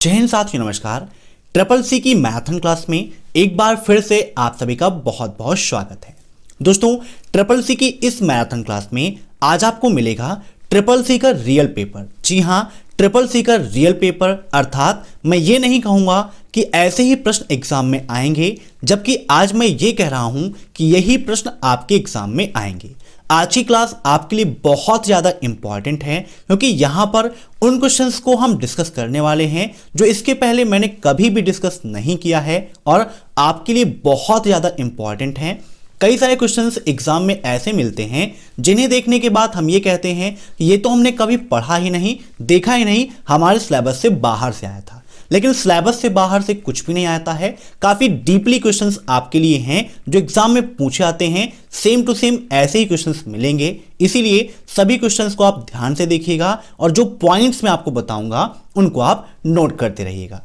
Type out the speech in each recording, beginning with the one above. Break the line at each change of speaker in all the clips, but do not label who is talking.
जय हिंद साथियों, नमस्कार। ट्रिपल सी की मैराथन क्लास में एक बार फिर से आप सभी का बहुत बहुत स्वागत है। दोस्तों, ट्रिपल सी की इस मैराथन क्लास में आज आपको मिलेगा ट्रिपल सी का रियल पेपर। जी हाँ, ट्रिपल सी का रियल पेपर, अर्थात मैं ये नहीं कहूँगा कि ऐसे ही प्रश्न एग्जाम में आएंगे, जबकि आज मैं ये कह रहा हूँ कि यही प्रश्न आपके एग्जाम में आएंगे। आज की क्लास आपके लिए बहुत ज़्यादा इंपॉर्टेंट है, क्योंकि यहाँ पर उन क्वेश्चंस को हम डिस्कस करने वाले हैं जो इसके पहले मैंने कभी भी डिस्कस नहीं किया है और आपके लिए बहुत ज़्यादा इंपॉर्टेंट हैं। कई सारे क्वेश्चंस एग्जाम में ऐसे मिलते हैं जिन्हें देखने के बाद हम ये कहते हैं कि ये तो हमने कभी पढ़ा ही नहीं, देखा ही नहीं, हमारे सिलेबस से बाहर से आया था। लेकिन सिलेबस से बाहर से कुछ भी नहीं आता है। काफ़ी डीपली क्वेश्चंस आपके लिए हैं जो एग्जाम में पूछे आते हैं। सेम टू सेम ऐसे ही क्वेश्चंस मिलेंगे, इसीलिए सभी क्वेश्चंस को आप ध्यान से देखिएगा और जो पॉइंट्स मैं आपको बताऊंगा उनको आप नोट करते रहिएगा।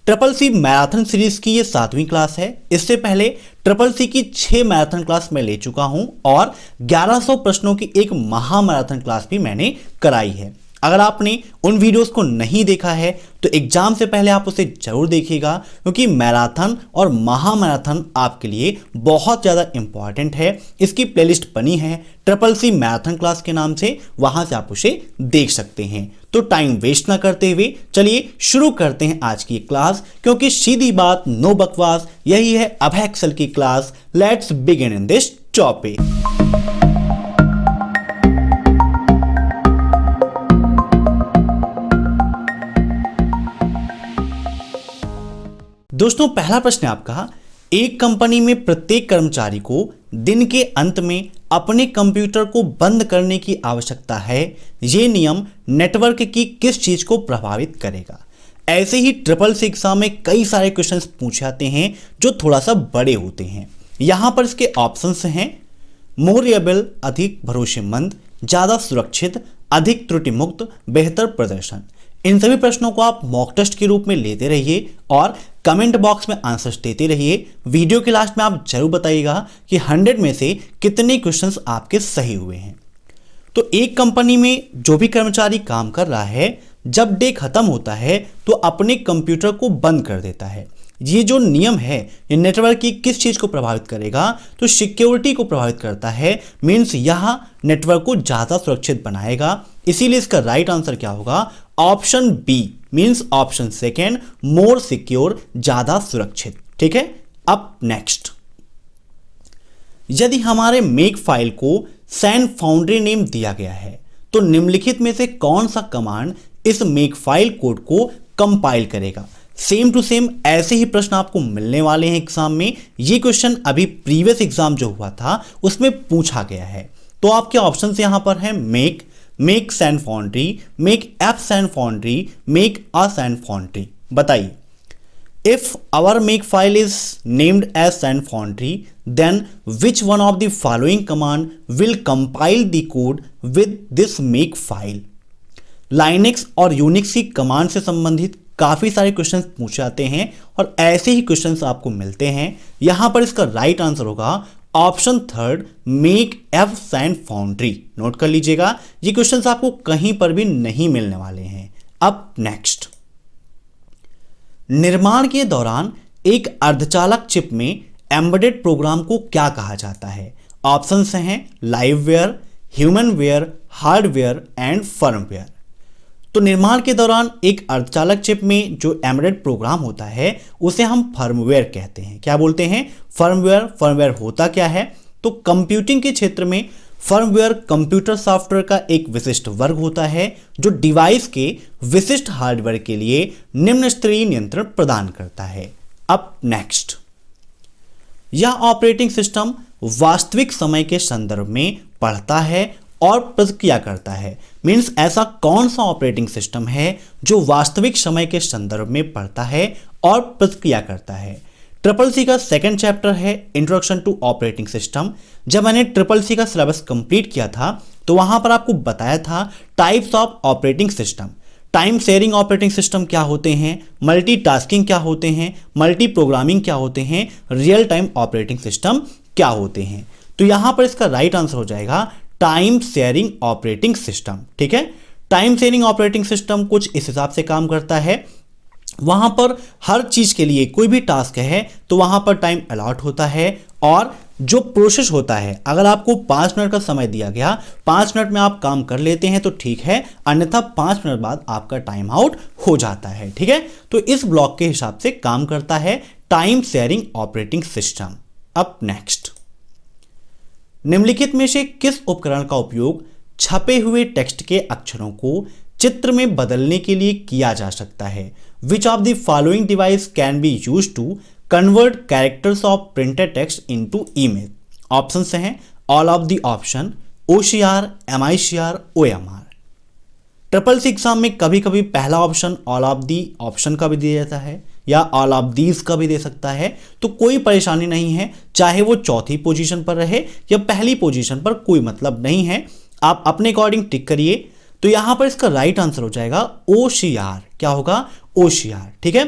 ट्रिपल सी मैराथन सीरीज की ये 7वीं क्लास है। इससे पहले ट्रिपल सी की 6 मैराथन क्लास मैं ले चुका हूं और 1100 प्रश्नों की एक महामैराथन क्लास भी मैंने कराई है। अगर आपने उन वीडियोस को नहीं देखा है तो एग्जाम से पहले आप उसे जरूर देखिएगा, क्योंकि मैराथन और महामैराथन आपके लिए बहुत ज़्यादा इंपॉर्टेंट है। इसकी प्लेलिस्ट बनी है ट्रिपल सी मैराथन क्लास के नाम से, वहां से आप उसे देख सकते हैं। तो टाइम वेस्ट ना करते हुए चलिए शुरू करते हैं आज की क्लास, क्योंकि सीधी बात, नो बकवास, यही है अभय एक्सेल की class. Let's begin in this topic. दोस्तों, पहला प्रश्न है आपका, एक कंपनी में प्रत्येक कर्मचारी को दिन के अंत में अपने कंप्यूटर को बंद करने की आवश्यकता है। यह नियम नेटवर्क की किस चीज को प्रभावित करेगा? ऐसे ही ट्रिपल सी एग्जाम में कई सारे क्वेश्चंस पूछे जाते हैं जो थोड़ा सा बड़े होते हैं। यहां पर इसके ऑप्शंस हैं: मोर रिलायबल, अधिक भरोसेमंद, ज्यादा सुरक्षित, अधिक त्रुटि मुक्त, बेहतर प्रदर्शन। इन सभी प्रश्नों को आप मॉक टेस्ट के रूप में लेते रहिए और कमेंट बॉक्स में आंसर्स देते रहिए। वीडियो के लास्ट में आप जरूर बताइएगा कि 100 में से कितने क्वेश्चंस आपके सही हुए हैं। तो एक कंपनी में जो भी कर्मचारी काम कर रहा है, जब डे खत्म होता है तो अपने कंप्यूटर को बंद कर देता है। ये जो नियम है ये नेटवर्क की किस चीज को प्रभावित करेगा? तो सिक्योरिटी को प्रभावित करता है। मीन्स यहां नेटवर्क को ज्यादा सुरक्षित बनाएगा। इसीलिए इसका राइट आंसर क्या होगा? Option B, means option second, more secure, ज्यादा सुरक्षित। ठीक है। अब नेक्स्ट, यदि हमारे मेक फाइल को सैन फाउंड्री नेम दिया गया है तो निम्नलिखित में से कौन सा कमांड इस मेक फाइल कोड को कंपाइल करेगा? सेम टू सेम ऐसे ही प्रश्न आपको मिलने वाले हैं एग्जाम में। ये क्वेश्चन अभी प्रीवियस एग्जाम जो हुआ था उसमें पूछा गया है। तो आपके ऑप्शंस यहां पर है: make Sanfoundry, make F Sanfoundry, make a Sanfoundry. बताइए, if our make file is named as Sanfoundry, then which one of the following command will compile the code with this make file? Linux और Unix की command से संबंधित काफी सारे questions पूछे जाते हैं और ऐसे ही क्वेश्चंस आपको मिलते हैं। यहां पर इसका राइट आंसर होगा option third, Mac F San Foundry. Note कर लीजिएगा, ये क्वेश्चंस आपको कहीं पर भी नहीं मिलने वाले हैं। अब नेक्स्ट, निर्माण के दौरान एक अर्धचालक चिप में एम्बेडेड प्रोग्राम को क्या कहा जाता है? ऑप्शंस हैं लाइववेयर, ह्यूमनवेयर, हार्डवेयर एंड फर्मवेयर। तो निर्माण के दौरान एक अर्धचालक चिप में जो एम्बेडेड प्रोग्राम होता है उसे हम फर्मवेयर कहते हैं। क्या बोलते हैं? फर्मवेयर। फर्मवेयर होता क्या है? तो कंप्यूटिंग के क्षेत्र में फर्मवेयर कंप्यूटर सॉफ्टवेयर का एक विशिष्ट वर्ग होता है जो डिवाइस के विशिष्ट हार्डवेयर के लिए निम्न स्तरीय नियंत्रण प्रदान करता है। अब नेक्स्ट, यह ऑपरेटिंग सिस्टम वास्तविक समय के संदर्भ में पढ़ता है और प्रतिक्रिया करता है। मीन्स ऐसा कौन सा ऑपरेटिंग सिस्टम है जो वास्तविक समय के संदर्भ में पढ़ता है और प्रतिक्रिया करता है? ट्रिपल सी का सेकंड चैप्टर है इंट्रोडक्शन टू ऑपरेटिंग सिस्टम। जब मैंने ट्रिपल सी का सिलेबस कंप्लीट किया था तो वहां पर आपको बताया था types of operating system. Time sharing operating system क्या होते हैं, मल्टीटास्किंग क्या होते हैं, मल्टी प्रोग्रामिंग क्या होते हैं, रियल टाइम ऑपरेटिंग सिस्टम क्या होते हैं। तो यहां पर इसका राइट आंसर हो जाएगा टाइम शेयरिंग ऑपरेटिंग सिस्टम। ठीक है। टाइम शेयरिंग ऑपरेटिंग सिस्टम कुछ इस हिसाब से काम करता है वहां पर हर चीज के लिए कोई भी टास्क है तो वहां पर टाइम अलॉट होता है और जो प्रोसेस होता है, अगर आपको 5 मिनट का समय दिया गया, 5 मिनट में आप काम कर लेते हैं तो ठीक है, अन्यथा 5 मिनट बाद आपका टाइम आउट हो जाता है। ठीक है, तो इस ब्लॉक के हिसाब से काम करता है टाइम शेयरिंग ऑपरेटिंग सिस्टम। अब नेक्स्ट, निम्नलिखित में से किस उपकरण का उपयोग छपे हुए टेक्स्ट के अक्षरों को चित्र में बदलने के लिए किया जा सकता है? Which of the following device can be use to convert characters of printed text into image? Options हैं all of the option, OCR, MICR, OMR। Triple C exam में कभी कभी पहला option all of the option का भी दिया जाता है या ऑल ऑफ दीज का भी दे सकता है, तो कोई परेशानी नहीं है, चाहे वो चौथी पोजीशन पर रहे या पहली पोजीशन पर, कोई मतलब नहीं है, आप अपने अकॉर्डिंग टिक करिए। तो यहां पर इसका राइट आंसर हो जाएगा OCR। क्या होगा? OCR। ठीक है,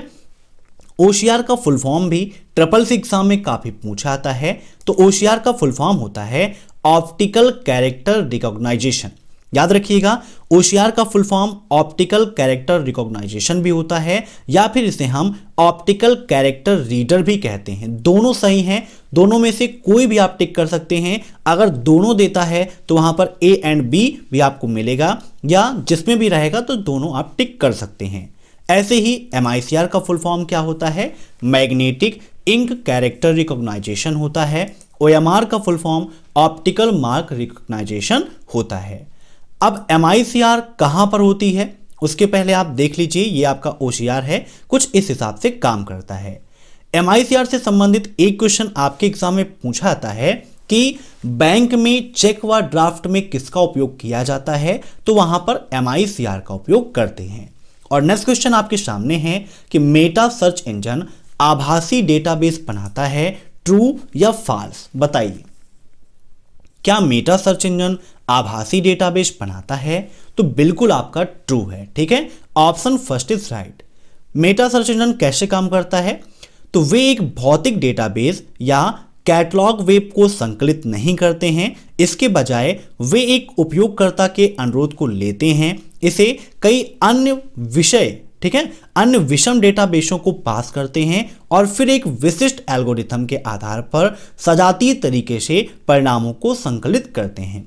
OCR का फुल फॉर्म भी ट्रिपल सी एग्जाम में काफी पूछा आता है। तो OCR का फुल फॉर्म होता है ऑप्टिकल कैरेक्टर रिकॉग्नाइजेशन। याद रखिएगा, OCR का full form optical character recognisation भी होता है या फिर इसे हम ऑप्टिकल कैरेक्टर रीडर भी कहते हैं। दोनों सही हैं, दोनों में से कोई भी आप टिक कर सकते हैं। अगर दोनों देता है तो वहां पर A एंड B भी आपको मिलेगा, या जिसमें भी रहेगा तो दोनों आप टिक कर सकते हैं। ऐसे ही MICR का फुल फॉर्म क्या होता है? मैग्नेटिक इंक कैरेक्टर रिकॉग्नाइजेशन होता है। OMR का full form optical mark recognisation होता है। अब MICR कहां पर होती है उसके पहले आप देख लीजिए, ये आपका OCR है, कुछ इस हिसाब से काम करता है। MICR से संबंधित एक क्वेश्चन आपके एग्जाम में पूछा जाता है कि बैंक में चेक व ड्राफ्ट में किसका उपयोग किया जाता है? तो वहां पर MICR का उपयोग करते हैं। और नेक्स्ट क्वेश्चन आपके सामने है कि मेटा सर्च इंजन आभासी डेटाबेस बनाता है, ट्रू या फॉल्स? बताइए, क्या मेटा सर्च इंजन आभासी डेटाबेस बनाता है? तो बिल्कुल आपका ट्रू है। ठीक है, option first is right. Meta search engine कैसे काम करता है? तो वे एक भौतिक डेटाबेस या कैटलॉग वेब को संकलित नहीं करते हैं, इसके बजाय वे एक उपयोगकर्ता के अनुरोध को लेते हैं, इसे कई अन्य विषय, ठीक है, अन्य विषम डेटाबेसों को पास करते हैं और फिर एक विशिष्ट एल्गोरिथम के आधार पर सजातीय तरीके से परिणामों को संकलित करते हैं।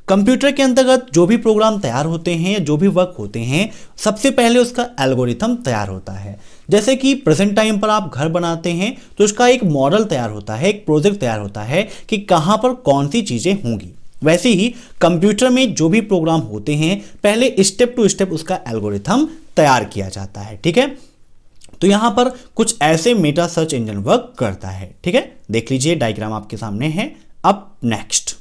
कंप्यूटर के अंतर्गत जो भी प्रोग्राम तैयार होते हैं, जो भी वर्क होते हैं, सबसे पहले उसका एल्गोरिथम तैयार होता है। जैसे कि प्रेजेंट टाइम पर आप घर बनाते हैं तो उसका एक मॉडल तैयार होता है, एक प्रोजेक्ट तैयार होता है कि कहां पर कौन सी चीजें होंगी। वैसे ही कंप्यूटर में जो भी प्रोग्राम होते हैं, पहले स्टेप टू स्टेप उसका एल्गोरिथम तैयार किया जाता है। ठीक है, तो यहां पर कुछ ऐसे मेटा सर्च इंजन वर्क करता है। ठीक है, देख लीजिए, डायग्राम आपके सामने है। अब next,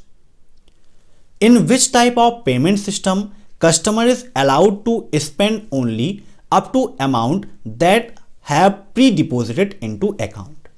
in which type of payment system customer is allowed to spend only up to amount that have pre deposited into account?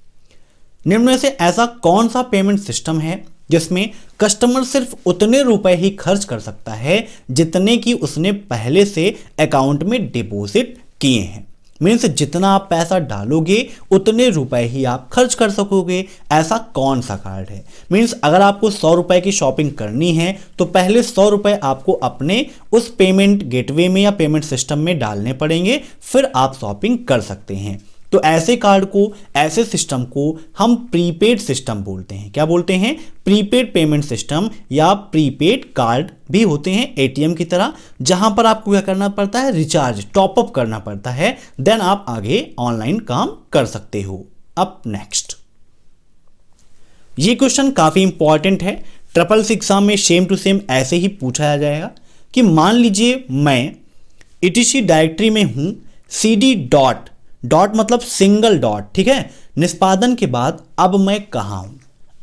निम्न में से ऐसा कौन सा पेमेंट सिस्टम है जिसमें कस्टमर सिर्फ उतने रुपए ही खर्च कर सकता है जितने की उसने पहले से अकाउंट में डिपॉजिट किए हैं? मीन्स जितना आप पैसा डालोगे उतने रुपए ही आप खर्च कर सकोगे। ऐसा कौन सा कार्ड है? मीन्स अगर आपको 100 रुपए की शॉपिंग करनी है तो पहले 100 रुपए आपको अपने उस पेमेंट गेटवे में या पेमेंट सिस्टम में डालने पड़ेंगे, फिर आप शॉपिंग कर सकते हैं। तो ऐसे कार्ड को, ऐसे सिस्टम को हम प्रीपेड सिस्टम बोलते हैं। क्या बोलते हैं? प्रीपेड पेमेंट सिस्टम या प्रीपेड कार्ड भी होते हैं ATM की तरह, जहां पर आपको क्या करना पड़ता है? रिचार्ज, टॉपअप करना पड़ता है, देन आप आगे ऑनलाइन काम कर सकते हो। अब नेक्स्ट, ये क्वेश्चन काफी इंपॉर्टेंट है, ट्रिपल सी एग्जाम में सेम टू सेम ऐसे ही पूछा जाएगा कि मान लीजिए मैं ETC डायरेक्टरी में हूं, CD डॉट मतलब सिंगल डॉट, ठीक है, निष्पादन के बाद अब मैं कहां हूं?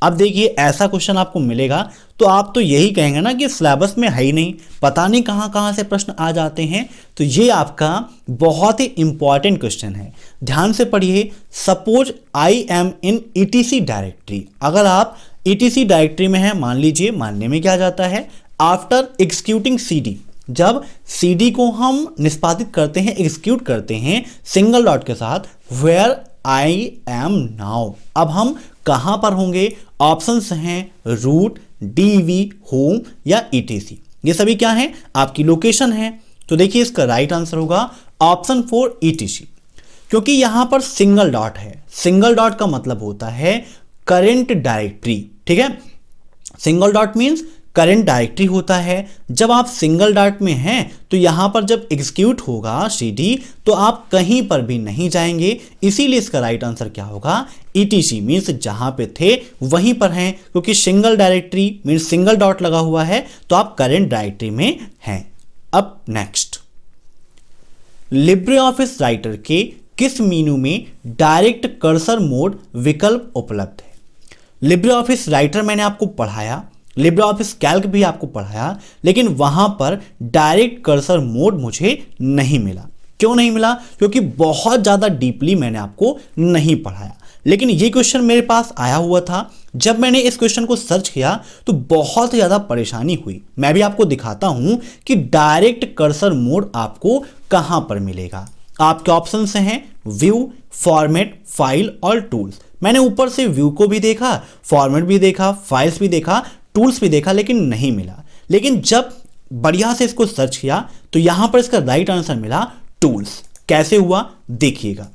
अब देखिए, ऐसा क्वेश्चन आपको मिलेगा तो आप तो यही कहेंगे ना कि सिलेबस में है ही नहीं, पता नहीं कहां कहां से प्रश्न आ जाते हैं। तो ये आपका बहुत ही इंपॉर्टेंट क्वेश्चन है, ध्यान से पढ़िए। Suppose I am in ETC directory. अगर आप ETC डायरेक्टरी में है, मान लीजिए, मानने में क्या जाता है? आफ्टर एग्जीक्यूटिंग CD, जब CD को हम निष्पादित करते हैं, एग्जीक्यूट करते हैं सिंगल डॉट के साथ, वेयर आई एम नाउ, अब हम कहां पर होंगे? ऑप्शंस हैं रूट, DV, होम या ETC। ये सभी क्या है? आपकी लोकेशन है। तो देखिए, इसका राइट आंसर होगा ऑप्शन 4 ETC। क्योंकि यहां पर सिंगल डॉट है। सिंगल डॉट का मतलब होता है करंट डायरेक्टरी, ठीक है। Single dot means current directory होता है। जब आप सिंगल डॉट में हैं तो यहां पर जब एग्जीक्यूट होगा cd तो आप कहीं पर भी नहीं जाएंगे, इसीलिए इसका राइट आंसर क्या होगा, etc मींस जहां पे थे वहीं पर हैं, क्योंकि single directory means single dot लगा हुआ है तो आप करंट डायरेक्टरी में हैं। अब नेक्स्ट, लिब्रे ऑफिस राइटर के किस मेनू में डायरेक्ट कर्सर मोड विकल्प उपलब्ध है। लिब्रे ऑफिस राइटर मैंने आपको पढ़ाया, लिब्रे ऑफिस कैल्क भी आपको पढ़ाया, लेकिन वहां पर डायरेक्ट कर्सर मोड मुझे नहीं मिला। क्यों नहीं मिला? क्योंकि बहुत ज़्यादा डीपली मैंने आपको नहीं पढ़ाया। लेकिन ये क्वेश्चन मेरे पास आया हुआ था, जब मैंने इस क्वेश्चन को सर्च किया तो बहुत ज़्यादा परेशानी हुई। मैं भी आपको दिखाता हूं कि डायरेक्ट कर्सर मोड आपको कहां पर मिलेगा। आपके ऑप्शन से हैं व्यू, फॉर्मेट, फाइल और टूल्स। मैंने ऊपर से व्यू को भी देखा, फॉर्मेट भी देखा, फाइल्स भी देखा, टूल्स भी देखा, लेकिन नहीं मिला। लेकिन जब बढ़िया से इसको सर्च किया तो यहां पर इसका राइट आंसर मिला टूल्स। कैसे हुआ देखिएगा।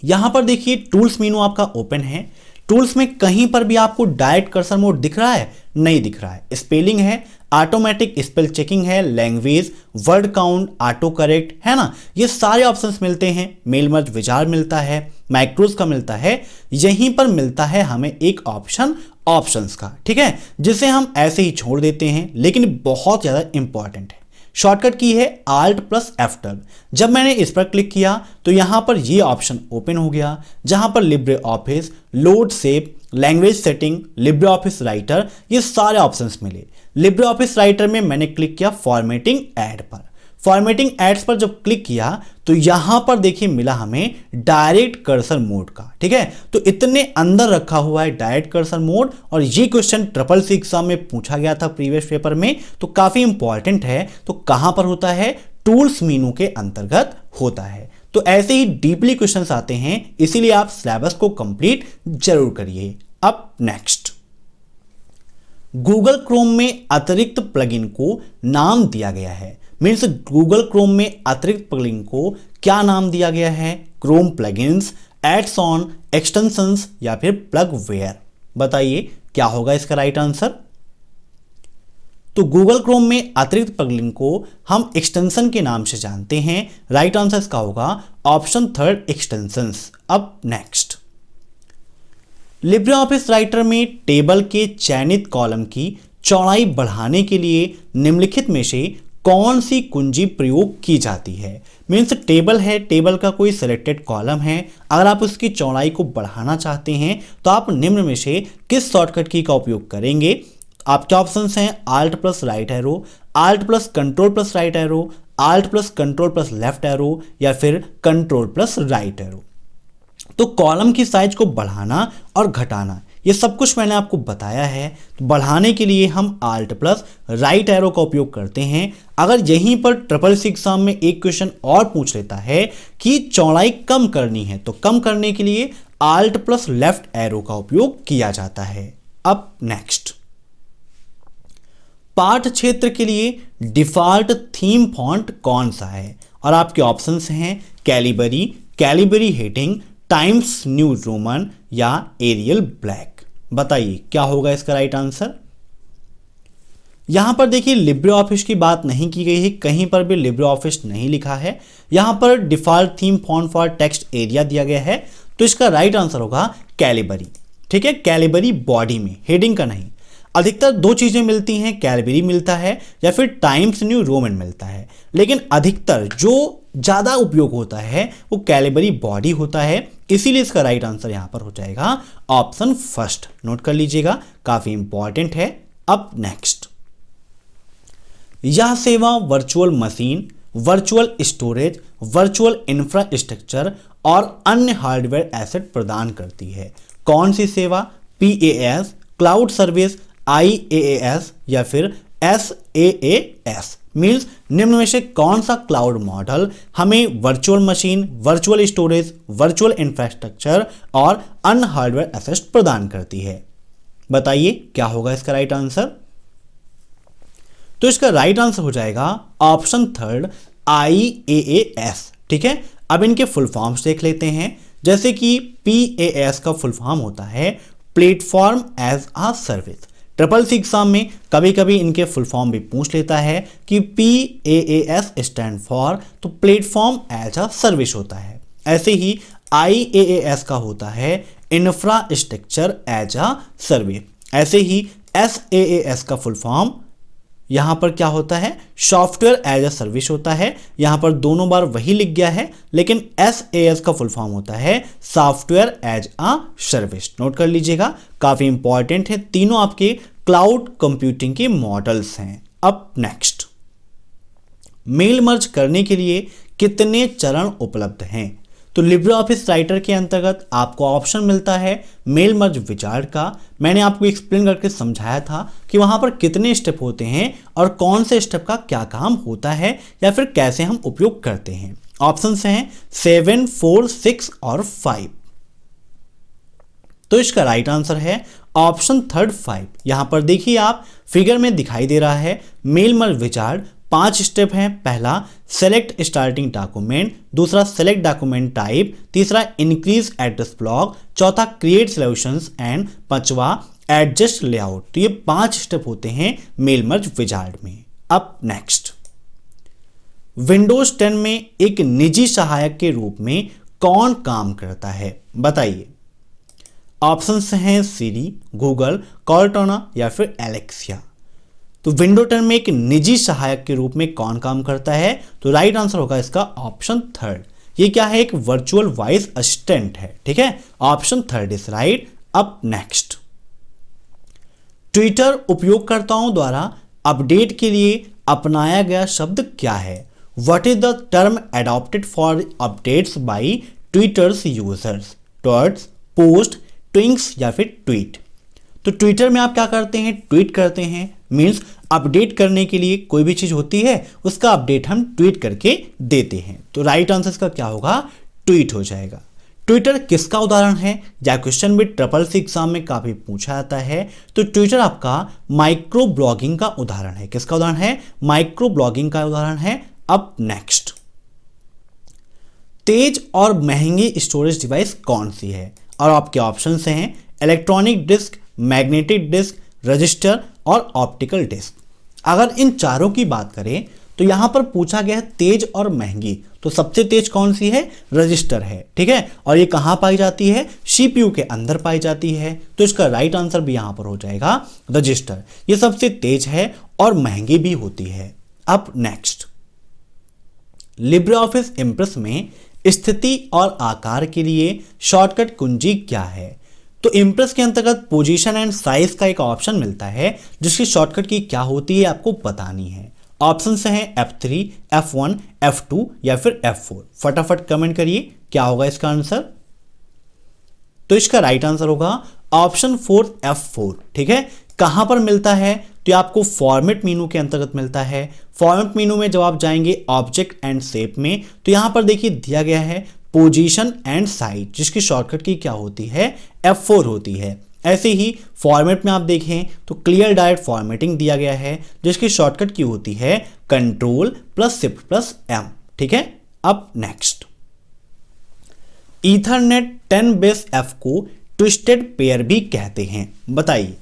यहां पर देखिए टूल्स मेनू आपका ओपन है। टूल्स में कहीं पर भी आपको डायरेक्ट कर्सर मोड दिख रहा है? नहीं दिख रहा है। स्पेलिंग है, ऑटोमेटिक स्पेल चेकिंग है, language, word count, auto correct है ना, ये सारे ऑप्शंस मिलते हैं। मेल मर्ज विजार मिलता है, मैक्रोज का मिलता है। यहीं पर मिलता है हमें एक ऑप्शन ऑप्शंस का, ठीक है, जिसे हम ऐसे ही छोड़ देते हैं, लेकिन बहुत ज़्यादा इंपॉर्टेंट है। शॉर्टकट की है Alt+F12। जब मैंने इस पर क्लिक किया तो यहां पर ये ऑप्शन ओपन हो गया, जहां पर Libre office, load save, language setting, Libre office writer, ये सारे ऑप्शंस मिले। लिब्रे ऑफिस राइटर में मैंने क्लिक किया फॉर्मेटिंग एड पर। फॉर्मेटिंग एड्स पर जब क्लिक किया तो यहां पर देखिए मिला हमें डायरेक्ट कर्सर मोड का, ठीक है। तो इतने अंदर रखा हुआ है डायरेक्ट कर्सर मोड, और ये क्वेश्चन CCC एग्जाम में पूछा गया था प्रीवियस पेपर में, तो काफी इंपॉर्टेंट है। तो कहां पर होता है? टूल्स मेनू के अंतर्गत होता है। तो ऐसे ही डीपली क्वेश्चंस आते हैं, इसीलिए आप सिलेबस को कंप्लीट जरूर करिए। अब नेक्स्ट, गूगल क्रोम में अतिरिक्त प्लगइन को नाम दिया गया है। मीन्स गूगल क्रोम में अतिरिक्त प्लगइन को क्या नाम दिया गया है? Chrome plugins, adds on, extensions या फिर प्लगवेयर। बताइए क्या होगा इसका राइट आंसर। तो गूगल क्रोम में अतिरिक्त प्लगइन को हम एक्सटेंशन के नाम से जानते हैं। राइट आंसर इसका होगा ऑप्शन थर्ड, एक्सटेंशंस। अब नेक्स्ट, लिब्रे ऑफिस राइटर में टेबल के चयनित कॉलम की चौड़ाई बढ़ाने के लिए निम्नलिखित में से कौन सी कुंजी प्रयोग की जाती है। मीन्स टेबल है, टेबल का कोई सिलेक्टेड कॉलम है, अगर आप उसकी चौड़ाई को बढ़ाना चाहते हैं तो आप निम्न में से किस शॉर्टकट की का उपयोग करेंगे। आपके ऑप्शंस हैं Alt+ right arrow, Alt+ control+ right arrow, Alt+ control+ left arrow या फिर कंट्रोल+ राइट एरो। तो कॉलम की साइज को बढ़ाना और घटाना ये सब कुछ मैंने आपको बताया है। तो बढ़ाने के लिए हम Alt+ राइट एरो का उपयोग करते हैं। अगर यहीं पर CCC एग्जाम में एक क्वेश्चन और पूछ लेता है कि चौड़ाई कम करनी है, तो कम करने के लिए Alt+ लेफ्ट एरो का उपयोग किया जाता है। अब नेक्स्ट, पाठ क्षेत्र के लिए डिफॉल्ट थीम फॉन्ट कौन सा है? और आपके ऑप्शंस हैं Calibri, Calibri heading, times new Roman या एरियल ब्लैक। बताइए क्या होगा इसका राइट आंसर। यहां पर देखिए लिब्रे ऑफिस की बात नहीं की गई है, कहीं पर भी लिब्रे ऑफिस नहीं लिखा है। यहां पर default theme font for text area दिया गया है, तो इसका राइट आंसर होगा कैलिबरी, ठीक है। कैलिबरी बॉडी में, हेडिंग का नहीं। अधिकतर दो चीजें मिलती हैं, कैलिबरी मिलता है या फिर टाइम्स न्यू रोमन मिलता है, लेकिन अधिकतर जो ज्यादा उपयोग होता है वो कैलिबरी बॉडी होता है, इसीलिए इसका राइट आंसर यहां पर हो जाएगा ऑप्शन फर्स्ट। नोट कर लीजिएगा, काफी इंपॉर्टेंट है। अब नेक्स्ट, यह सेवा virtual machine, virtual storage, virtual infrastructure और अन्य हार्डवेयर एसेट प्रदान करती है। कौन सी सेवा? PaaS, क्लाउड सर्विस, IaaS या फिर SaaS। मीन्स निम्न में से कौन सा क्लाउड मॉडल हमें virtual machine, virtual storage, virtual infrastructure और अन्य हार्डवेयर एसेट्स प्रदान करती है। बताइए क्या होगा इसका राइट आंसर। तो इसका राइट आंसर हो जाएगा ऑप्शन थर्ड, IaaS, ठीक है। अब इनके फुल फॉर्म्स देख लेते हैं। जैसे कि PaaS का फुल फॉर्म होता है platform as a service. Triple C exam में कभी कभी इनके फुल फॉर्म भी पूछ लेता है कि PaaS स्टैंड फॉर, तो प्लेटफॉर्म एज अ सर्विस होता है। ऐसे ही IaaS का होता है इंफ्रास्ट्रक्चर एज अ सर्विस। ऐसे ही SaaS का फुल फॉर्म यहां पर क्या होता है, सॉफ्टवेयर एज अ सर्विस होता है। यहां पर दोनों बार वही लिख गया है, लेकिन SaaS का फुल फॉर्म होता है software as a service. Note कर लीजिएगा, काफी इंपॉर्टेंट है, तीनों आपके क्लाउड कंप्यूटिंग के मॉडल्स हैं। अब नेक्स्ट, मेल मर्ज करने के लिए कितने चरण उपलब्ध हैं? तो लिब्रे ऑफिस राइटर के अंतर्गत आपको ऑप्शन मिलता है मेल मर्ज विजार्ड का। मैंने आपको एक्सप्लेन करके समझाया था कि वहां पर कितने स्टेप होते हैं और कौन से स्टेप का क्या काम होता है या फिर कैसे हम उपयोग करते हैं। ऑप्शंस हैं 7, 4, 6 और 5। तो इसका राइट आंसर है ऑप्शन थर्ड 5। यहां पर देखिए, आप फिगर में दिखाई दे रहा है मेल मर्ज विजार्ड 5 स्टेप हैं। पहला सेलेक्ट स्टार्टिंग डॉक्यूमेंट, दूसरा सेलेक्ट डॉक्यूमेंट टाइप, तीसरा इंक्रीज एड्रेस ब्लॉक, चौथा क्रिएट सॉल्यूशंस एंड पांचवा एडजस्ट लेआउट। तो ये 5 स्टेप होते हैं मेल मर्ज विजार्ड में। अब नेक्स्ट, विंडोज 10 में एक निजी सहायक के रूप में कौन काम करता है? बताइए। ऑप्शंस हैं सिरी, गूगल, कॉर्टाना या फिर एलेक्सिया। तो विंडो 10 में एक निजी सहायक के रूप में कौन काम करता है? तो राइट आंसर होगा इसका ऑप्शन थर्ड। ये क्या है? एक वर्चुअल वॉइस असिस्टेंट है। ठीक है, ऑप्शन थर्ड इज राइट। अब नेक्स्ट, ट्विटर उपयोगकर्ताओं द्वारा अपडेट के लिए अपनाया गया शब्द क्या है? What is the term adopted for updates by Twitters users? Tweets, post, twinks या फिर ट्वीट? तो ट्विटर में आप क्या करते हैं? ट्वीट करते हैं। मीन्स अपडेट करने के लिए कोई भी चीज होती है उसका अपडेट हम ट्वीट करके देते हैं। तो राइट आंसर इसका क्या होगा? ट्वीट हो जाएगा। ट्विटर किसका उदाहरण है? या क्वेश्चन भी ट्रिपल सी एग्जाम में काफी पूछा जाता है। तो ट्विटर आपका माइक्रो ब्लॉगिंग का उदाहरण है। किसका उदाहरण है? माइक्रो ब्लॉगिंग का उदाहरण है। अब नेक्स्ट, तेज और महंगी स्टोरेज डिवाइस कौन सी है? और आपके ऑप्शंस हैं electronic disk, magnetic disk, register और ऑप्टिकल डिस्क। अगर इन चारों की बात करें तो यहां पर पूछा गया है तेज और महंगी, तो सबसे तेज कौन सी है? रजिस्टर है। ठीक है, और ये कहां पाई जाती है? CPU के अंदर पाई जाती है। तो इसका राइट आंसर भी यहां पर हो जाएगा रजिस्टर। ये सबसे तेज है और महंगी भी होती है। अब नेक्स्ट, लिब्रे ऑफिस इंप्रेस में स्थिति और आकार के लिए शॉर्टकट कुंजी क्या है? तो इंप्रेस के अंतर्गत पोजीशन एंड साइज का एक ऑप्शन मिलता है जिसकी शॉर्टकट की क्या होती है आपको बतानी है। ऑप्शंस हैं F3, F1, F2 या फिर F4। फटाफट कमेंट करिए क्या होगा इसका आंसर। तो इसका राइट आंसर होगा ऑप्शन 4 F4। ठीक है, कहां पर मिलता है? तो आपको फॉर्मेट मेनू के अंतर्गत मिलता है। फॉर्मेट मेनू में जब आप जाएंगे ऑब्जेक्ट एंड शेप में, तो यहां पर देखिए दिया गया है पोजीशन एंड साइज, जिसकी शॉर्टकट की क्या होती है? F4 होती है। ऐसे ही फॉर्मेट में आप देखें तो क्लियर डायरेक्ट फॉर्मेटिंग दिया गया है जिसकी शॉर्टकट की होती है Ctrl+Shift+M। ठीक है, अब नेक्स्ट, ईथरनेट 10base को ट्विस्टेड पेयर भी कहते हैं। बताइए।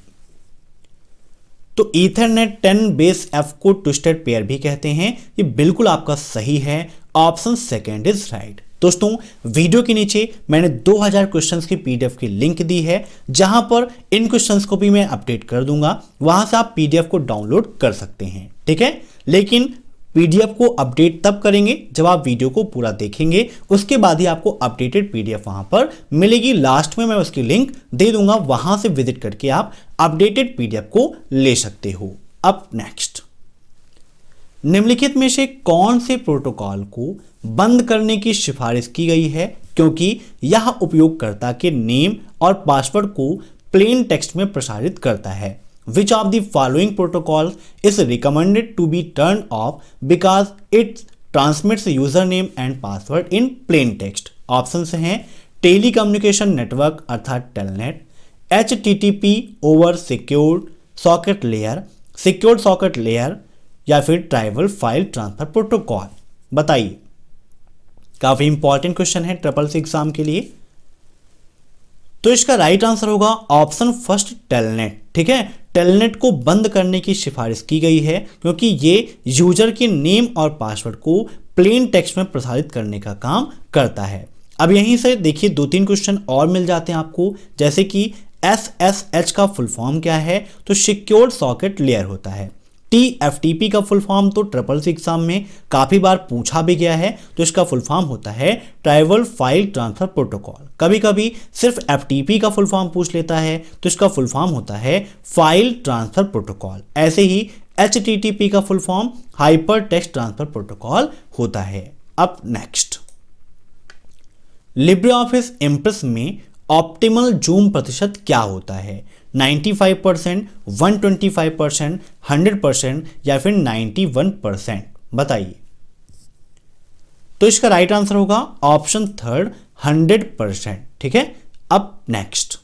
तो ईथरनेट 10base को ट्विस्टेड पेयर भी कहते हैं। ये बिल्कुल आपका सही है, ऑप्शन सेकेंड इज राइट। दोस्तों, वीडियो के नीचे मैंने 2000 क्वेश्चंस की PDF की लिंक दी है, जहां पर इन क्वेश्चंस को भी मैं अपडेट कर दूंगा। वहां से आप PDF को डाउनलोड कर सकते हैं। ठीक है, लेकिन PDF को अपडेट तब करेंगे जब आप वीडियो को पूरा देखेंगे, उसके बाद ही आपको अपडेटेड PDF वहां पर मिलेगी। लास्ट में मैं उसकी लिंक दे दूंगा, वहां से विजिट करके आप अपडेटेड PDF को ले सकते हो। अब नेक्स्ट, निम्नलिखित में से कौन से प्रोटोकॉल को बंद करने की सिफारिश की गई है क्योंकि यह उपयोगकर्ता के नेम और पासवर्ड को प्लेन टेक्स्ट में प्रसारित करता है? Which of the following protocols is recommended to be turned off because it transmits username and password in plain text? Options हैं टेलीकम्युनिकेशन नेटवर्क अर्थात telnet, HTTP over secured socket layer, secured socket layer या फिर tribal file transfer protocol. बताइए। काफी important question है triple C exam के लिए। तो इसका राइट आंसर होगा ऑप्शन फर्स्ट टेलनेट। ठीक है, टेलनेट को बंद करने की सिफारिश की गई है क्योंकि ये यूजर के नेम और पासवर्ड को प्लेन टेक्स्ट में प्रसारित करने का काम करता है। अब यहीं से देखिए 2-3 क्वेश्चन और मिल जाते हैं आपको, जैसे कि SSH का फुल फॉर्म क्या है, तो सिक्योर सॉकेट लेयर होता है। TFTP का फुल फॉर्म तो ट्रिपल सी एग्जाम में काफी बार पूछा भी गया है, तो इसका फुल फॉर्म होता है ट्राइबल फाइल ट्रांसफर प्रोटोकॉल। कभी कभी सिर्फ FTP का फुल फॉर्म पूछ लेता है, तो इसका फुल फॉर्म होता है फाइल ट्रांसफर प्रोटोकॉल। ऐसे ही HTTP का full form hyper text transfer protocol होता है। अब नेक्स्ट, लिब्रियोफिस इम्प्रेस में ऑप्टिमल जूम प्रतिशत क्या होता है? 95%, 125%, 100% या फिर 91%? बताइए। तो इसका राइट आंसर होगा ऑप्शन थर्ड 100%। ठीक है, अब नेक्स्ट,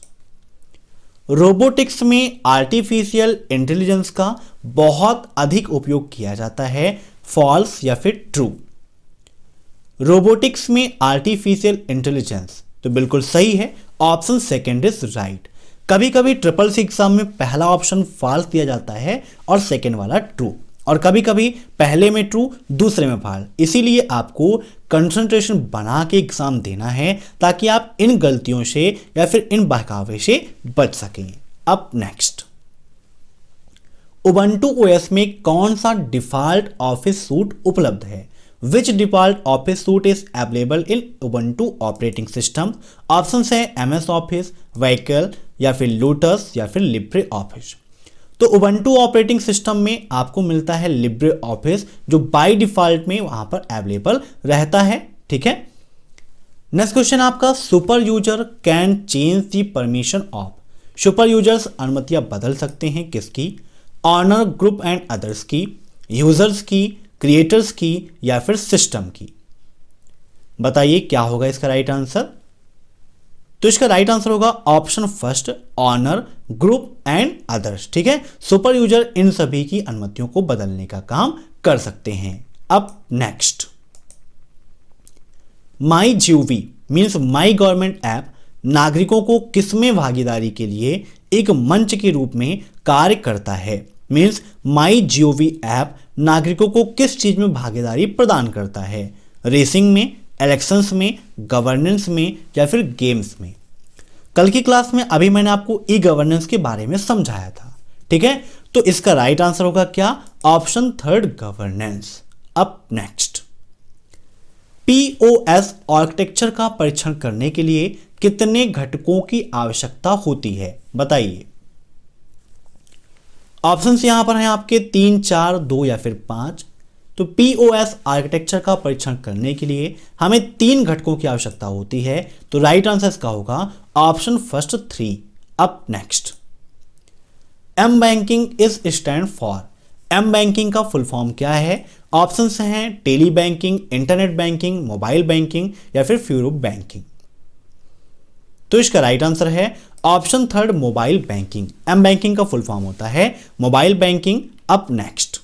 रोबोटिक्स में आर्टिफिशियल इंटेलिजेंस का बहुत अधिक उपयोग किया जाता है, फॉल्स या फिर ट्रू? रोबोटिक्स में आर्टिफिशियल इंटेलिजेंस, तो बिल्कुल सही है, ऑप्शन सेकंड इज राइट। कभी कभी ट्रिपल सी एग्जाम में पहला ऑप्शन फॉल्स दिया जाता है और सेकंड वाला ट्रू, और कभी कभी पहले में ट्रू दूसरे में फॉल्स। इसीलिए आपको कंसंट्रेशन बना के एग्जाम देना है ताकि आप इन गलतियों से या फिर इन बहकावे से बच सकें। अब नेक्स्ट, उबंटू ओएस में कौन सा डिफॉल्ट ऑफिस सूट उपलब्ध है? Which default office suite is available in Ubuntu operating system? Options है MS ऑफिस, व्हीकल या फिर लोटस या फिर लिब्रे ऑफिस। तो उबंटू ऑपरेटिंग सिस्टम में आपको मिलता है लिब्रे ऑफिस, जो बाय डिफॉल्ट में वहां पर अवेलेबल रहता है। ठीक है, नेक्स्ट क्वेश्चन आपका, super user can change the permission of. Super users अनुमतियां बदल सकते हैं किसकी? ऑनर, ग्रुप एंड अदर्स की, यूजर्स की, क्रिएटर्स की या फिर सिस्टम की? बताइए क्या होगा इसका राइट आंसर। तो इसका राइट आंसर होगा option first owner, group and others. ठीक है, सुपर यूजर इन सभी की अनुमतियों को बदलने का काम कर सकते हैं। अब next, my GOV means my government app नागरिकों को किसमें भागीदारी के लिए एक मंच के रूप में कार्य करता है? मीन्स माई जीओवी ऐप नागरिकों को किस चीज में भागीदारी प्रदान करता है? रेसिंग में, इलेक्शंस में, गवर्नेंस में या फिर गेम्स में? कल की क्लास में अभी मैंने आपको ई गवर्नेंस के बारे में समझाया था। ठीक है, तो इसका राइट आंसर होगा क्या? Option third governance. अब नेक्स्ट, POS आर्किटेक्चर का परीक्षण करने के लिए कितने घटकों की आवश्यकता होती है? बताइए। ऑप्शंस यहां पर हैं आपके 3, 4, 2 या फिर 5। तो POS आर्किटेक्चर का परीक्षण करने के लिए हमें 3 घटकों की आवश्यकता होती है, तो राइट आंसर इसका होगा ऑप्शन फर्स्ट 3। अब next, M banking is stand for. M banking का फुल फॉर्म क्या है? ऑप्शंस हैं tele banking, internet banking, mobile banking या फिर फ्यूरो बैंकिंग। तो इसका राइट आंसर है option third mobile banking. M banking का फुल फॉर्म होता है मोबाइल बैंकिंग। अब नेक्स्ट,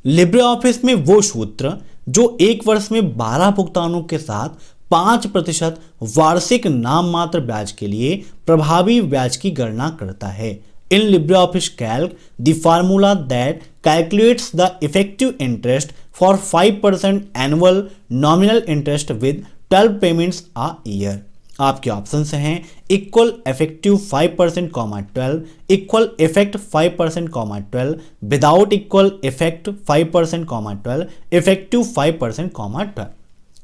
लिब्रे ऑफिस में वो सूत्र जो एक वर्ष में 12 भुगतानों के साथ 5% वार्षिक नाम मात्र ब्याज के लिए प्रभावी ब्याज की गणना करता है। इन Libre Office Calc the formula that calculates the effective interest for 5% annual nominal interest with 12 payments a year. आपके ऑप्शंस हैं equal effective 5%, 12, equal effect 5%, 12, without equal effect 5%, 12, effective 5%, 12।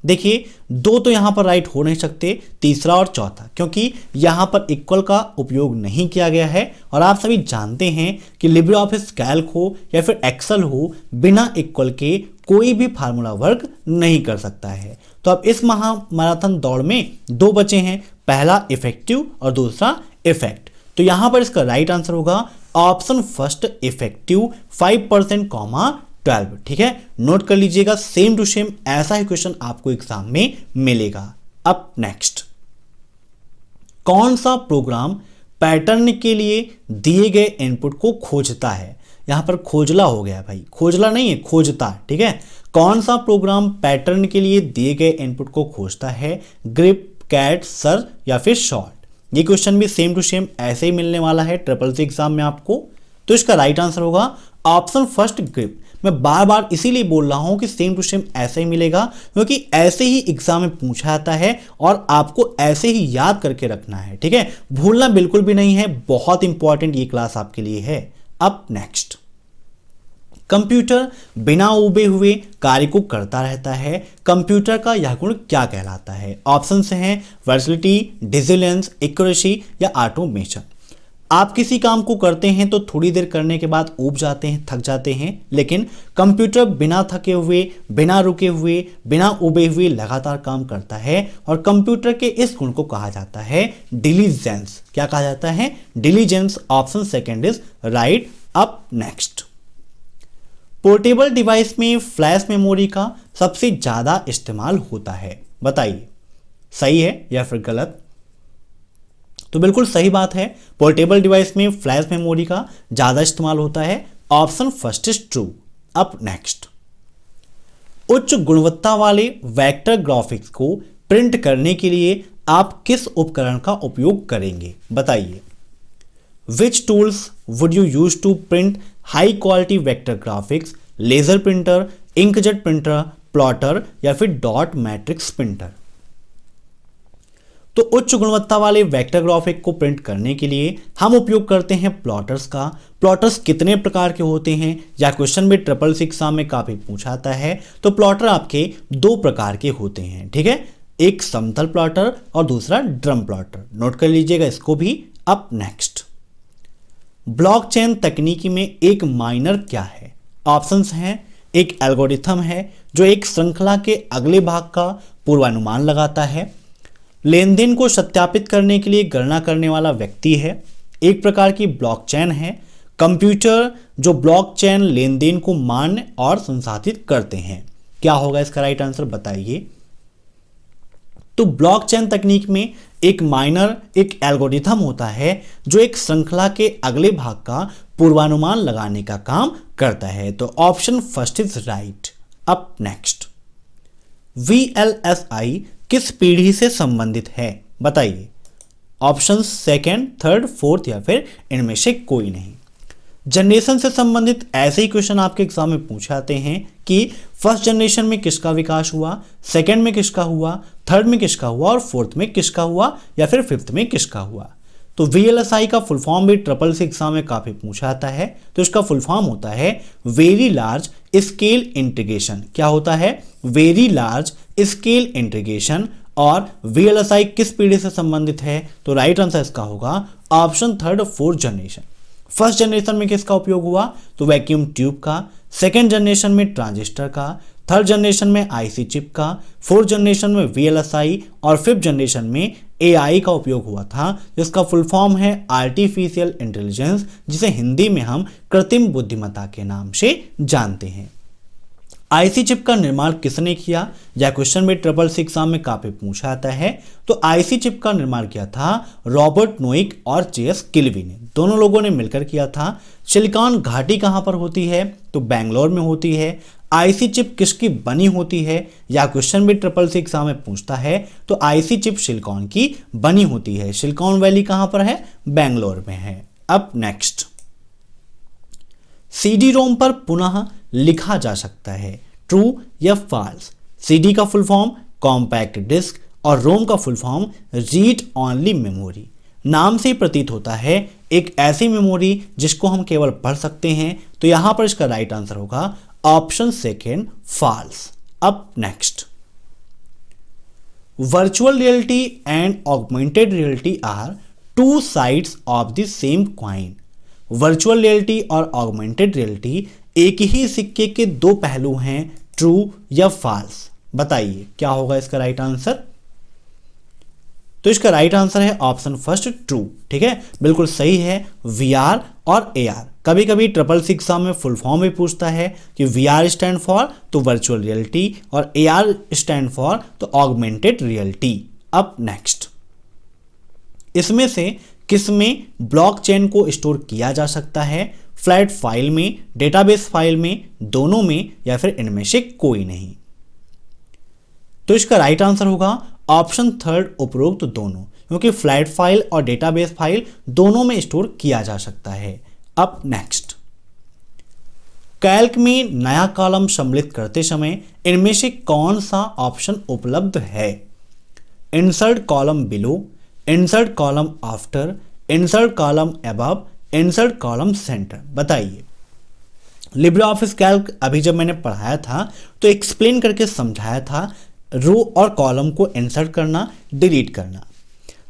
देखिए, दो तो यहां पर राइट हो नहीं सकते, तीसरा और चौथा, क्योंकि यहां पर इक्वल का उपयोग नहीं किया गया है और आप सभी जानते हैं कि लिब्रे ऑफिस कैल्क हो या फिर एक्सेल हो, बिना इक्वल के कोई भी फार्मूला वर्क नहीं कर सकता है। तो अब इस महामैराथन दौड़ में 2 बचे हैं, पहला इफेक्टिव और दूसरा इफेक्ट। तो यहां पर इसका राइट आंसर होगा ऑप्शन फर्स्ट इफेक्टिव 5%, 12। ठीक है, नोट कर लीजिएगा, सेम टू सेम ऐसा ही क्वेश्चन आपको एग्जाम में मिलेगा। अब नेक्स्ट, कौन सा प्रोग्राम पैटर्न के लिए दिए गए इनपुट को खोजता है? यहां पर खोजला हो गया भाई, खोजला नहीं है, खोजता। ठीक है, कौन सा प्रोग्राम पैटर्न के लिए दिए गए इनपुट को खोजता है, ग्रिप, कैट, सर या फिर शॉर्ट। ये क्वेश्चन भी सेम टू सेम ऐसे ही मिलने वाला है ट्रिपल सी एग्जाम में आपको। तो इसका राइट आंसर होगा ऑप्शन फर्स्ट, ग्रिप। मैं बार बार इसीलिए बोल रहा हूं कि सेम टू सेम ऐसे ही मिलेगा, क्योंकि ऐसे ही एग्जाम में पूछा जाता है और आपको ऐसे ही याद करके रखना है, ठीक है, भूलना बिल्कुल भी नहीं है। बहुत इंपॉर्टेंट ये क्लास आपके लिए है। अब नेक्स्ट, कंप्यूटर बिना उबे हुए कार्य को करता रहता है, कंप्यूटर का यह गुण क्या कहलाता है? ऑप्शन हैं वर्सैटिलिटी, डिजिलेंस, एक्यूरेसी या ऑटोमेशन। आप किसी काम को करते हैं तो थोड़ी देर करने के बाद ऊब जाते हैं, थक जाते हैं, लेकिन कंप्यूटर बिना थके हुए, बिना रुके हुए, बिना उबे हुए लगातार काम करता है और कंप्यूटर के इस गुण को कहा जाता है डिलीजेंस। क्या कहा जाता है? Diligence. Option second is right. Up next, portable device में फ्लैश मेमोरी का सबसे ज्यादा इस्तेमाल होता है, बताइए सही है या फिर गलत? तो बिल्कुल सही बात है, पोर्टेबल डिवाइस में फ्लैश मेमोरी का ज्यादा इस्तेमाल होता है। Option first is true. अब नेक्स्ट, उच्च गुणवत्ता वाले वेक्टर ग्राफिक्स को प्रिंट करने के लिए आप किस उपकरण का उपयोग करेंगे, बताइए। Which tools would you use to print high quality vector graphics? Laser printer, inkjet printer, plotter या फिर डॉट मैट्रिक्स प्रिंटर? तो उच्च गुणवत्ता वाले वेक्टर ग्राफिक को प्रिंट करने के लिए हम उपयोग करते हैं प्लॉटर्स का। प्लॉटर्स कितने प्रकार के होते हैं, या क्वेश्चन में ट्रिपल सी एग्जाम में काफी पूछा जाता है। तो प्लॉटर आपके दो प्रकार के होते हैं, ठीक है, एक समतल प्लॉटर और दूसरा ड्रम प्लॉटर। नोट कर लीजिएगा इसको भी। अप नेक्स्ट, ब्लॉकचेन तकनीकी में एक माइनर क्या है? ऑप्शंस हैं, एक एल्गोरिथम है जो एक श्रृंखला के अगले भाग का पूर्वानुमान लगाता है, लेनदेन को सत्यापित करने के लिए गणना करने वाला व्यक्ति है, एक प्रकार की ब्लॉकचेन है, कंप्यूटर जो ब्लॉकचेन लेनदेन को मान्य और संसाधित करते हैं। क्या होगा इसका राइट आंसर, बताइए। तो ब्लॉकचेन तकनीक में एक माइनर एक एल्गोरिथम होता है जो एक श्रृंखला के अगले भाग का पूर्वानुमान लगाने का काम करता है। तो option first is right. Up next, VLSI किस पीढ़ी से संबंधित है, बताइए। ऑप्शन सेकंड, थर्ड, फोर्थ या फिर इनमें से कोई नहीं। जनरेशन से संबंधित ऐसे ही क्वेश्चन आपके एग्जाम में पूछे जाते हैं कि फर्स्ट जनरेशन में किसका विकास हुआ, सेकंड में किसका हुआ, थर्ड में किसका हुआ और फोर्थ में किसका हुआ या फिर फिफ्थ में किसका हुआ। तो VLSI का फुल फॉर्म भी ट्रिपल सी एग्जाम में काफी पूछा जाता है। तो इसका फुल फॉर्म होता है वेरी लार्ज स्केल इंटीग्रेशन। क्या होता है? Very large scale integration. और VLSI किस पीढ़ी से संबंधित है? तो राइट आंसर इसका होगा option third, fourth generation. First generation में किसका उपयोग हुआ? तो वैक्यूम ट्यूब का, सेकेंड जनरेशन में ट्रांजिस्टर का, थर्ड जनरेशन में IC चिप का, फोर्थ जनरेशन में VLSI और फिफ्थ जनरेशन में AI का उपयोग हुआ था, जिसका फुल फॉर्म है आर्टिफिशियल इंटेलिजेंस, जिसे हिंदी में हम कृत्रिम बुद्धिमत्ता के नाम से जानते हैं। IC चिप का निर्माण किसने किया? यह क्वेश्चन में ट्रिपल सी एग्जाम में काफी पूछा जाता है। तो IC चिप का निर्माण किया था रॉबर्ट नोइक और JS किल्वी ने, दोनों लोगों ने मिलकर किया था। सिलिकॉन घाटी कहां पर होती है? तो बेंगलोर में होती है। IC चिप किसकी बनी होती है? यह क्वेश्चन भी ट्रिपल सी एग्जाम में पूछता है। तो IC चिप सिलिकॉन की बनी होती है। सिलिकॉन वैली कहां पर है? बेंगलोर में है। अब नेक्स्ट, CD-ROM पर पुनः लिखा जा सकता है, ट्रू या फॉल्स? CD का फुल फॉर्म कॉम्पैक्ट डिस्क और रोम का full form read only memory. नाम से प्रतीत होता है एक ऐसी मेमोरी जिसको हम केवल पढ़ सकते हैं। तो यहां पर इसका राइट आंसर होगा ऑप्शन सेकेंड, फॉल्स। अब next, virtual reality and augmented reality are two sides of the same coin. Virtual reality और ऑगमेंटेड रियलिटी एक ही सिक्के के दो पहलू हैं, ट्रू या फॉल्स? बताइए क्या होगा इसका राइट आंसर। तो इसका राइट आंसर है ऑप्शन फर्स्ट, ट्रू। ठीक है, बिल्कुल सही है। VR और AR, कभी कभी ट्रिपल सी एग्जाम में फुल फॉर्म भी पूछता है कि VR स्टैंड फॉर तो वर्चुअल रियलिटी और AR स्टैंड फॉर तो ऑगमेंटेड रियलिटी। अब नेक्स्ट, इसमें से किसमें ब्लॉकचेन को स्टोर किया जा सकता है? फ्लैट फाइल में, डेटाबेस फाइल में, दोनों में, या फिर इनमें से कोई नहीं। तो इसका राइट आंसर होगा ऑप्शन थर्ड, उपरोक्त दोनों, क्योंकि फ्लैट फाइल और डेटाबेस फाइल दोनों में स्टोर किया जा सकता है। अब नेक्स्ट, कैल्क में नया कॉलम सम्मिलित करते समय इनमें से कौन सा ऑप्शन उपलब्ध है? Insert column below, insert column after, insert column above, insert column centre. बताइए। लिब्रे ऑफिस कैल्क अभी जब मैंने पढ़ाया था तो एक्सप्लेन करके समझाया था रो और कॉलम को इंसर्ट करना, डिलीट करना।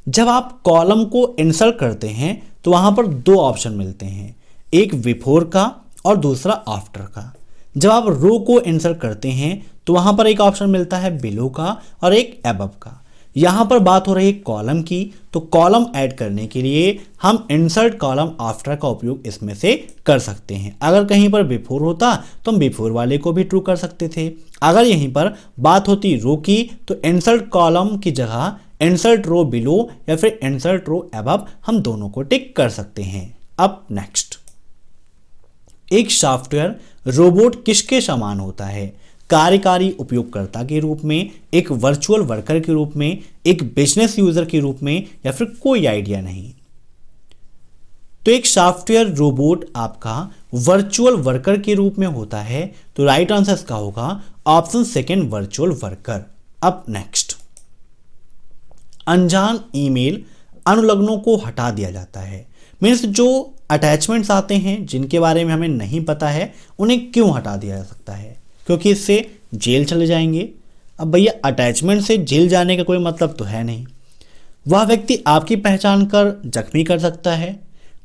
जब आप कॉलम को इंसर्ट करते हैं तो वहां पर दो ऑप्शन मिलते हैं, एक बिफोर का और दूसरा आफ्टर का। जब आप रो को इंसर्ट करते हैं तो वहां पर एक ऑप्शन मिलता है बिलो का और एक अबव का। यहां पर बात हो रही है कॉलम की, तो कॉलम ऐड करने के लिए हम इंसर्ट कॉलम आफ्टर का उपयोग इसमें से कर सकते हैं। अगर कहीं पर बिफोर होता तो हम बिफोर वाले को भी ट्रू कर सकते थे। अगर यहीं पर बात होती रो की तो इंसर्ट कॉलम की जगह इंसर्ट रो बिलो या फिर इंसर्ट रो अबव, हम दोनों को टिक कर सकते हैं। अब नेक्स्ट, एक सॉफ्टवेयर रोबोट किसके समान होता है? कार्यकारी उपयोगकर्ता के रूप में, एक वर्चुअल वर्कर के रूप में, एक बिजनेस यूजर के रूप में, या फिर कोई आइडिया नहीं। तो एक सॉफ्टवेयर रोबोट आपका वर्चुअल वर्कर के रूप में होता है, तो राइट आंसर इसका होगा ऑप्शन सेकेंड, वर्चुअल वर्कर। अब नेक्स्ट, अनजान ईमेल अनुलग्नों को हटा दिया जाता है। मीन्स जो अटैचमेंट्स आते हैं जिनके बारे में हमें नहीं पता है उन्हें क्यों हटा दिया जा सकता है? क्योंकि इससे जेल चले जाएंगे। अब भैया अटैचमेंट से जेल जाने का कोई मतलब तो है नहीं। वह व्यक्ति आपकी पहचान कर जख्मी कर सकता है।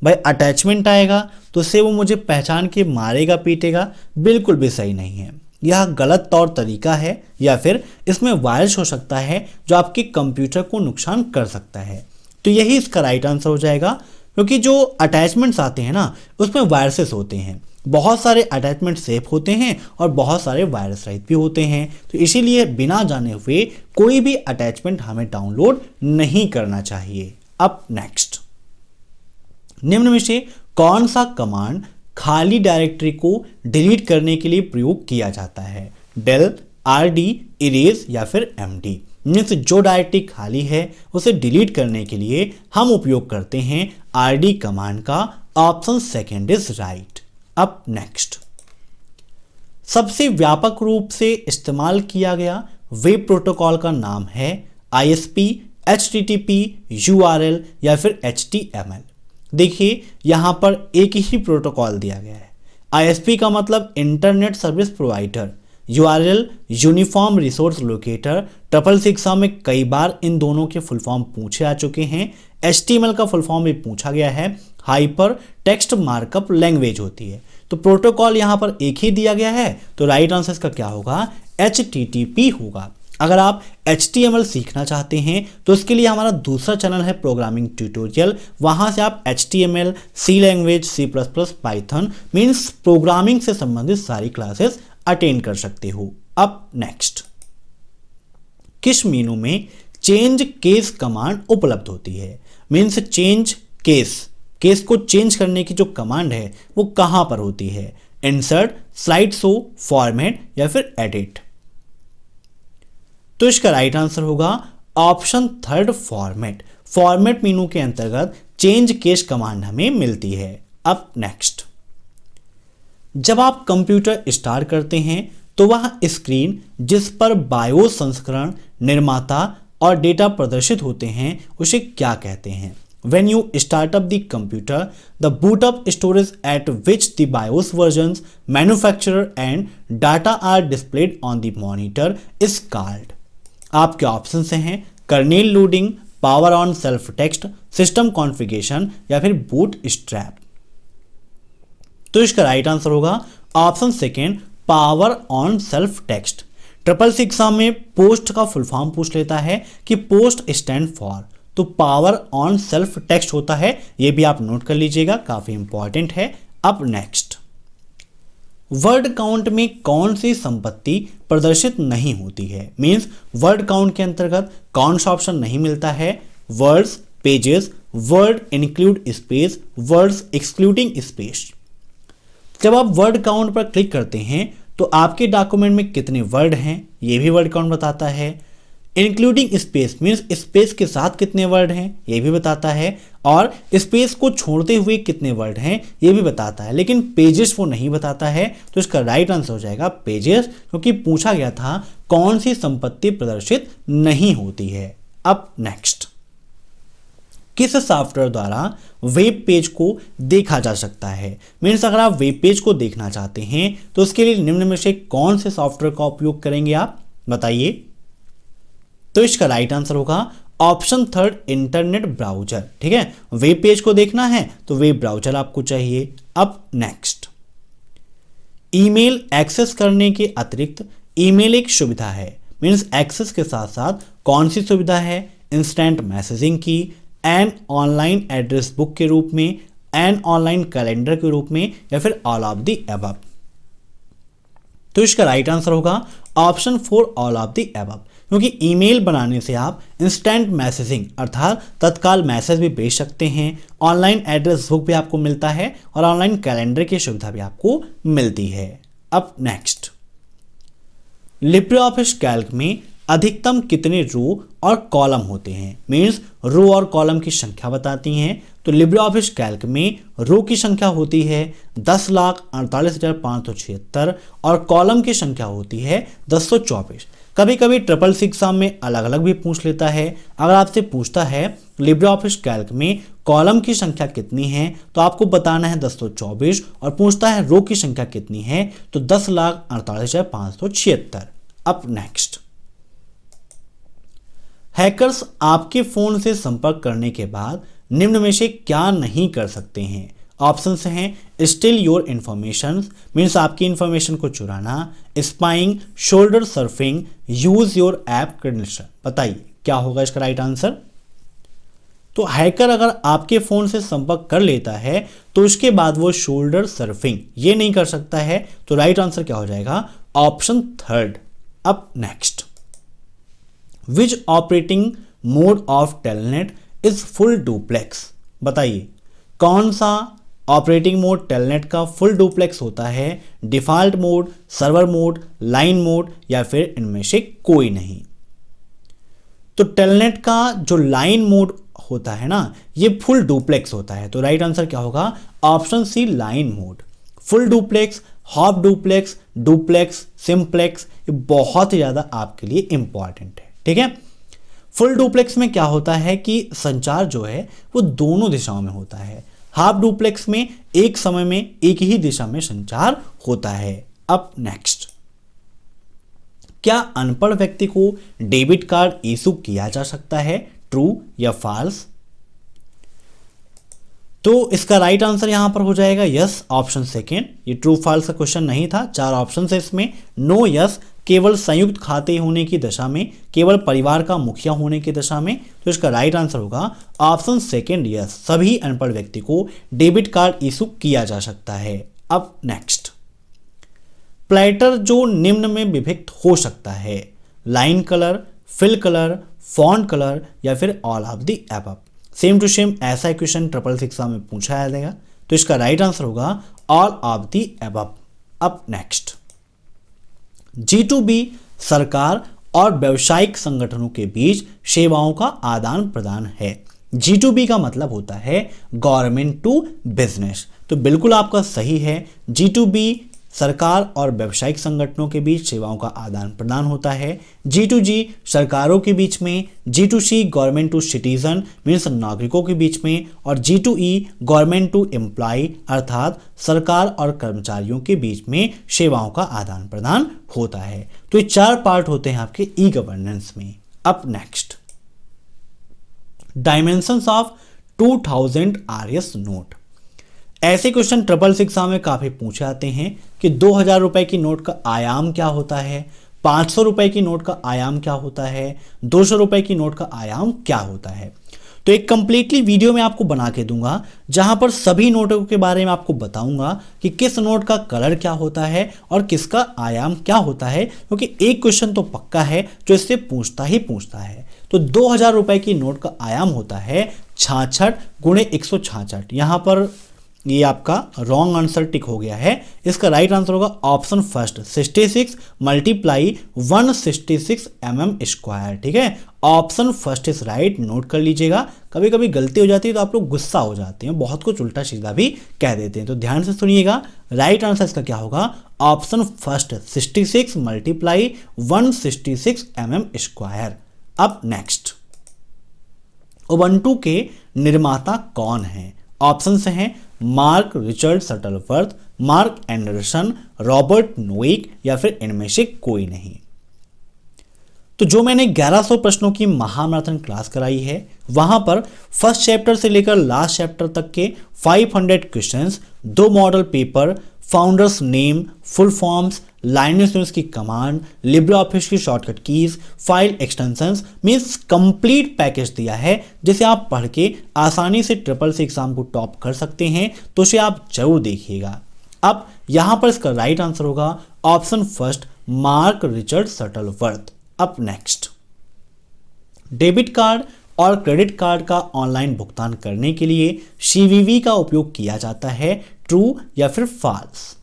भाई अटैचमेंट आएगा तो उससे वो मुझे पहचान के मारेगा, पीटेगा, बिल्कुल भी सही नहीं है। यह गलत तौर तरीका है, या फिर इसमें वायरस हो सकता है जो आपके कंप्यूटर को नुकसान कर सकता है। तो यही इसका राइट आंसर हो जाएगा, क्योंकि जो अटैचमेंट्स आते हैं ना उसमें वायरसेस होते हैं। बहुत सारे अटैचमेंट सेफ होते हैं और बहुत सारे वायरस रहित भी होते हैं। तो इसीलिए बिना जाने हुए कोई भी अटैचमेंट हमें डाउनलोड नहीं करना चाहिए। अब नेक्स्ट, निम्न में से कौन सा कमांड खाली डायरेक्टरी को डिलीट करने के लिए प्रयोग किया जाता है? डेल, आरडी, इरेज, या फिर एमडी। मीन्स जो डायरेक्टरी खाली है उसे डिलीट करने के लिए हम उपयोग करते हैं आरडी कमांड का। Option second is right. अब नेक्स्ट, सबसे व्यापक रूप से इस्तेमाल किया गया वेब प्रोटोकॉल का नाम है आईएसपी, एचटीटीपी, यूआरएल, या फिर एचटीएमएल। देखिए यहां पर एक ही प्रोटोकॉल दिया गया है। आईएसपी का मतलब internet service provider, URL uniform resource locator. Triple C exam में कई बार इन दोनों के फुल फॉर्म पूछे आ चुके हैं। एचटीएमएल का फुल फॉर्म भी पूछा गया है, हाइपर टेक्स्ट मार्कअप लैंग्वेज होती है। तो प्रोटोकॉल यहां पर एक ही दिया गया है, तो राइट आंसर इसका क्या होगा? HTTP होगा। अगर आप HTML सीखना चाहते हैं तो उसके लिए हमारा दूसरा चैनल है प्रोग्रामिंग ट्यूटोरियल, वहां से आप HTML, C language, C++, Python means programming से संबंधित सारी क्लासेस अटेंड कर सकते हो। अब नेक्स्ट, किस मेनू में चेंज केस कमांड उपलब्ध होती है? मीन्स चेंज केस को चेंज करने की जो कमांड है वो कहां पर होती है? इंसर्ट, स्लाइड शो, फॉर्मेट, या फिर एडिट। तो इसका राइट आंसर होगा ऑप्शन थर्ड, फॉर्मेट। फॉर्मेट मेनू के अंतर्गत चेंज केस कमांड हमें मिलती है। अब नेक्स्ट, जब आप कंप्यूटर स्टार्ट करते हैं तो वह स्क्रीन जिस पर बायोस संस्करण, निर्माता और डेटा प्रदर्शित होते हैं उसे क्या कहते हैं? When you start up the computer, the boot up storage at which the BIOS versions, manufacturer and data are displayed on the monitor is called। आपके ऑप्शन हैं kernel loading, power on self text, system configuration, या फिर bootstrap. तो इसका right answer होगा option second, power on self text. Triple C exam में post का full form पूछ लेता है कि पोस्ट स्टैंड फॉर, तो पावर ऑन सेल्फ टेक्स्ट होता है। यह भी आप नोट कर लीजिएगा, काफी इंपॉर्टेंट है। अब नेक्स्ट, वर्ड काउंट में कौन सी संपत्ति प्रदर्शित नहीं होती है? मींस वर्ड काउंट के अंतर्गत कौन सा ऑप्शन नहीं मिलता है? Words, pages, word include space, words excluding space. जब आप वर्ड काउंट पर क्लिक करते हैं तो आपके डॉक्यूमेंट में कितने वर्ड हैं ये भी वर्ड काउंट बताता है। इंक्लूडिंग स्पेस मीन्स स्पेस के साथ कितने वर्ड हैं ये भी बताता है, और स्पेस को छोड़ते हुए कितने वर्ड हैं ये भी बताता है। लेकिन पेजेस वो नहीं बताता है, तो इसका राइट आंसर हो जाएगा पेजेस, क्योंकि पूछा गया था कौन सी संपत्ति प्रदर्शित नहीं होती है। अब नेक्स्ट, किस सॉफ्टवेयर द्वारा वेब पेज को देखा जा सकता है। मीन्स अगर आप वेब पेज को देखना चाहते हैं तो उसके लिए निम्न में से कौन से सॉफ्टवेयर का उपयोग करेंगे आप बताइए। तो इसका राइट आंसर होगा ऑप्शन थर्ड, इंटरनेट ब्राउजर। ठीक है, वेब पेज को देखना है तो वेब ब्राउजर आपको चाहिए। अब नेक्स्ट, ईमेल एक्सेस करने के अतिरिक्त ईमेल एक सुविधा है। मीन्स एक्सेस के साथ साथ कौन सी सुविधा है, इंस्टेंट मैसेजिंग की, एन ऑनलाइन एड्रेस बुक के रूप में, एन ऑनलाइन कैलेंडर के रूप में, या फिर ऑल ऑफ द अबव। तो इसका राइट आंसर होगा option 4, all of the above, क्योंकि ईमेल बनाने से आप इंस्टेंट मैसेजिंग अर्थात तत्काल मैसेज भी भेज सकते हैं, ऑनलाइन एड्रेस बुक भी आपको मिलता है, और ऑनलाइन कैलेंडर की सुविधा भी आपको मिलती है। अब नेक्स्ट, लिब्रे ऑफिस कैल्क में अधिकतम कितने रो और कॉलम होते हैं। मीन्स रो और कॉलम की संख्या बताती हैं। तो लिब्रे ऑफिस कैल्क में रो की संख्या होती है 10,48,576 और कॉलम की संख्या होती है 1024। कभी कभी ट्रिपल सी एग्जाम में अलग अलग भी पूछ लेता है। अगर आपसे पूछता है लिब्रे ऑफिस कैल्क में कॉलम की संख्या कितनी है तो आपको बताना है 1024, और पूछता है रो की संख्या कितनी है तो 10,48,576। अब नेक्स्ट, हैकर्स आपके फोन से संपर्क करने के बाद निम्न में से क्या नहीं कर सकते हैं। ऑप्शंस हैं स्टील योर इंफॉर्मेशन मीन्स आपकी इंफॉर्मेशन को चुराना, spying, shoulder surfing, use your app credential. बताइए क्या होगा इसका राइट आंसर। तो हैकर अगर आपके फोन से संपर्क कर लेता है तो उसके बाद वो शोल्डर सर्फिंग ये नहीं कर सकता है। तो राइट आंसर क्या हो जाएगा ऑप्शन थर्ड। अब next, which operating mode of telnet is full duplex. बताइए कौन सा ऑपरेटिंग मोड टेलनेट का फुल डुप्लेक्स होता है, default mode, server mode, line mode, या फिर इनमें से कोई नहीं। तो टेलनेट का जो लाइन मोड होता है ना ये फुल डुप्लेक्स होता है। तो राइट आंसर क्या होगा option C, line mode. Full duplex, half duplex, duplex, simplex, ये बहुत ही ज्यादा आपके लिए इंपॉर्टेंट है। ठीक है, फुल डुप्लेक्स में क्या होता है कि संचार जो है वो दोनों दिशाओं में होता है। हाफ डुप्लेक्स में एक समय में एक ही दिशा में संचार होता है। अब नेक्स्ट, क्या अनपढ़ व्यक्ति को डेबिट कार्ड इशू किया जा सकता है, ट्रू या फॉल्स। तो इसका राइट आंसर यहां पर हो जाएगा यस, ऑप्शन सेकेंड। ये ट्रू फॉल्स का क्वेश्चन नहीं था, 4 ऑप्शन है इसमें। नो, यस, केवल संयुक्त खाते होने की दशा में, केवल परिवार का मुखिया होने की दशा में। तो इसका राइट आंसर होगा ऑप्शन सेकेंड, यस, सभी अनपढ़ व्यक्ति को डेबिट कार्ड इशू किया जा सकता है। अब नेक्स्ट, प्लेटर जो निम्न में विभक्त हो सकता है, line colour, fill colour, font colour, या फिर all of the above. Same to same ऐसा क्वेश्चन ट्रिपल एग्जाम में पूछा जाएगा। तो इसका राइट आंसर होगा ऑल ऑफ द अबव। अब नेक्स्ट, G2B सरकार और व्यावसायिक संगठनों के बीच सेवाओं का आदान प्रदान है। G2B का मतलब होता है गवर्नमेंट टू बिजनेस। तो बिल्कुल आपका सही है, G2B सरकार और व्यावसायिक संगठनों के बीच सेवाओं का आदान प्रदान होता है। G2G सरकारों के बीच में, G2C government to citizen means नागरिकों के बीच में, और G2E गवर्नमेंट टू एम्प्लॉय अर्थात सरकार और कर्मचारियों के बीच में सेवाओं का आदान प्रदान होता है। तो ये 4 पार्ट होते हैं आपके ई गवर्नेंस में। अब next, dimensions of 2000 RS note. ऐसे क्वेश्चन ट्रिपल एग्जाम में काफी पूछे जाते हैं कि 2000 रुपए की नोट का आयाम क्या होता है, 500 रुपए की नोट का आयाम क्या होता है, 200 रुपए की नोट का आयाम क्या होता है। तो एक कंप्लीटली वीडियो में आपको बना के दूंगा जहां पर सभी नोटों के बारे में आपको बताऊंगा कि किस नोट का कलर क्या होता है और किसका आयाम क्या होता है, क्योंकि एक क्वेश्चन तो पक्का है जो इससे पूछता ही पूछता है। तो 2000 रुपए की नोट का आयाम होता है 66 गुणे 166। यहाँ पर ये आपका रॉन्ग आंसर टिक हो गया है। इसका राइट आंसर होगा ऑप्शन फर्स्ट 66 मल्टीप्लाई 166 mm²। ठीक है, option first is right. Note कर लीजिएगा, कभी कभी गलती हो जाती है तो आप लोग गुस्सा हो जाते हैं, बहुत कुछ उल्टा सीधा भी कह देते हैं, तो ध्यान से सुनिएगा। राइट आंसर इसका क्या होगा, ऑप्शन फर्स्ट 66 मल्टीप्लाई 166 mm²। अब नेक्स्ट, उबंटू के निर्माता कौन है? ऑप्शन से हैं Mark Richard Shuttleworth, Mark Anderson, Robert Noyce या फिर इनमें से कोई नहीं। तो जो मैंने 1100 प्रश्नों की महामैराथन क्लास कराई है, वहां पर फर्स्ट चैप्टर से लेकर लास्ट चैप्टर तक के 500 questions, 2 model paper, founders name, full forms, Linux की कमांड, लिब्रे ऑफिस की shortcut keys, file extensions, means complete package दिया है जिसे आप पढ़ के आसानी से SSC एग्जाम को टॉप कर सकते हैं, तो उसे आप जरूर देखिएगा। अब यहां पर इसका राइट आंसर होगा option first mark Richard Shuttleworth. अब नेक्स्ट, डेबिट कार्ड और क्रेडिट कार्ड का ऑनलाइन भुगतान करने के लिए CVV का उपयोग किया जाता है, ट्रू या फिर फॉल्स?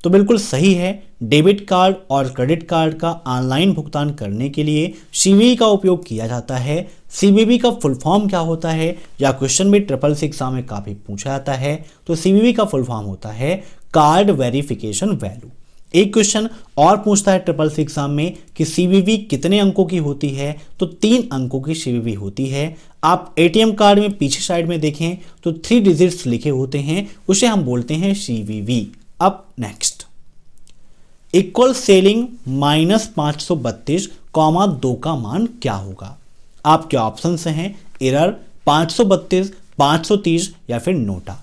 तो बिल्कुल सही है, डेबिट कार्ड और क्रेडिट कार्ड का ऑनलाइन भुगतान करने के लिए CVV का उपयोग किया जाता है। CVV का फुल फॉर्म क्या होता है, या क्वेश्चन भी SSC एग्जाम में काफी पूछा जाता है, तो CVV का फुल फॉर्म होता है कार्ड वेरिफिकेशन वैल्यू। एक क्वेश्चन और पूछता है SSC एग्जाम में कि CVV कितने अंकों की होती है, तो 3 अंकों की CVV होती है। आप ATM कार्ड में पीछे साइड में देखें तो 3 डिजिट्स लिखे होते हैं, उसे हम बोलते हैं CVV। अब नेक्स्ट, इक्वल सेलिंग -532, 2 का मान क्या होगा? आपके ऑप्शन से हैं एरर, 532, 530 या फिर नोटा।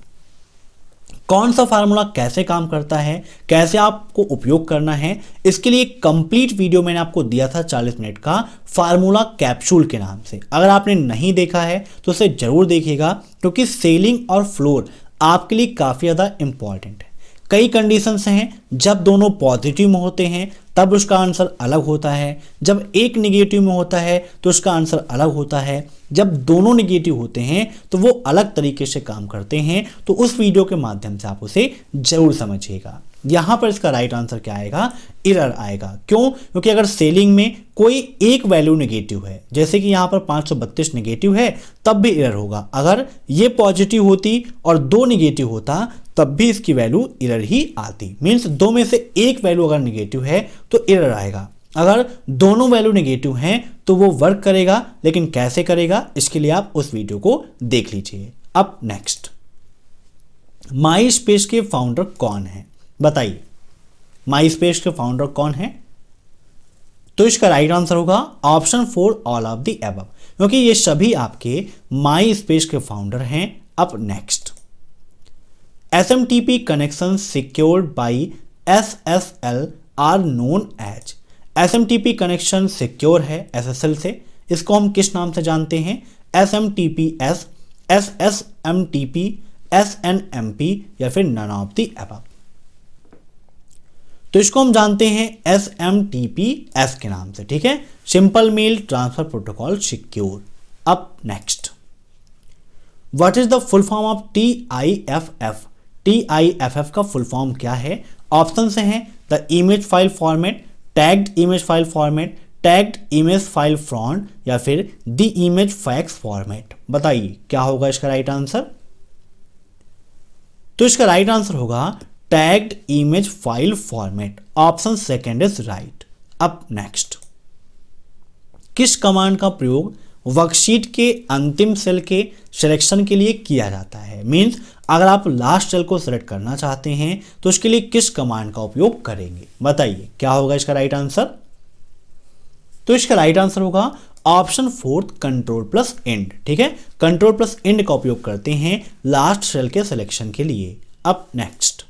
कौन सा फार्मूला कैसे काम करता है, कैसे आपको उपयोग करना है, इसके लिए कंप्लीट वीडियो मैंने आपको दिया था 40 मिनट का, फार्मूला कैप्सूल के नाम से। अगर आपने नहीं देखा है तो उसे जरूर देखिएगा, क्योंकि सेलिंग और फ्लोर आपके लिए काफ़ी ज़्यादा इंपॉर्टेंट है। कई कंडीशंस हैं, जब दोनों पॉजिटिव में होते हैं तब उसका आंसर अलग होता है, जब एक निगेटिव में होता है तो उसका आंसर अलग होता है, जब दोनों निगेटिव होते हैं तो वो अलग तरीके से काम करते हैं। तो उस वीडियो के माध्यम से आप उसे जरूर समझिएगा। यहाँ पर इसका राइट आंसर क्या आएगा, एरर आएगा। क्यों? क्योंकि अगर सेलिंग में कोई एक वैल्यू नेगेटिव है, जैसे कि यहाँ पर 532 नेगेटिव है, तब भी एरर होगा। अगर ये पॉजिटिव होती और 2 निगेटिव होता तब भी इसकी वैल्यू एरर ही आती। मीन्स 2 में से एक वैल्यू अगर नेगेटिव है तो एरर आएगा। अगर दोनों वैल्यू नेगेटिव हैं तो वो वर्क करेगा, लेकिन कैसे करेगा इसके लिए आप उस वीडियो को देख लीजिए। अब नेक्स्ट, माई स्पेस के फाउंडर कौन है? बताइए, माई स्पेस के फाउंडर कौन है? तो इसका राइट आंसर होगा option 4 all of the above, क्योंकि ये सभी आपके माई स्पेस के फाउंडर हैं। अब next, SMTP connection secured by SSL are known as. SMTP connection secure है SSL से, इसको हम किस नाम से जानते हैं? SMTPS, SSMTP, SNMP या फिर नन ऑफ द अबव। तो इसको हम जानते हैं SMTPS के नाम से, ठीक है, simple mail transfer protocol secure. अब next, what is the full form of TIFF? TIFF का फुल फॉर्म क्या है? ऑप्शन से हैं the image file format, tagged image file format, tagged image file front या फिर द इमेज फैक्स फॉर्मेट। बताइए क्या होगा इसका राइट आंसर? तो इसका राइट आंसर होगा tagged image file format. Option second is right. अब नेक्स्ट, किस कमांड का प्रयोग वर्कशीट के अंतिम सेल के सिलेक्शन के लिए किया जाता है? मींस अगर आप लास्ट सेल को सिलेक्ट करना चाहते हैं तो उसके लिए किस कमांड का उपयोग करेंगे? बताइए क्या होगा इसका राइट आंसर? तो इसका राइट आंसर होगा ऑप्शन 4 कंट्रोल+End। ठीक है, कंट्रोल+End का उपयोग करते हैं लास्ट सेल के सिलेक्शन के लिए। अब नेक्स्ट,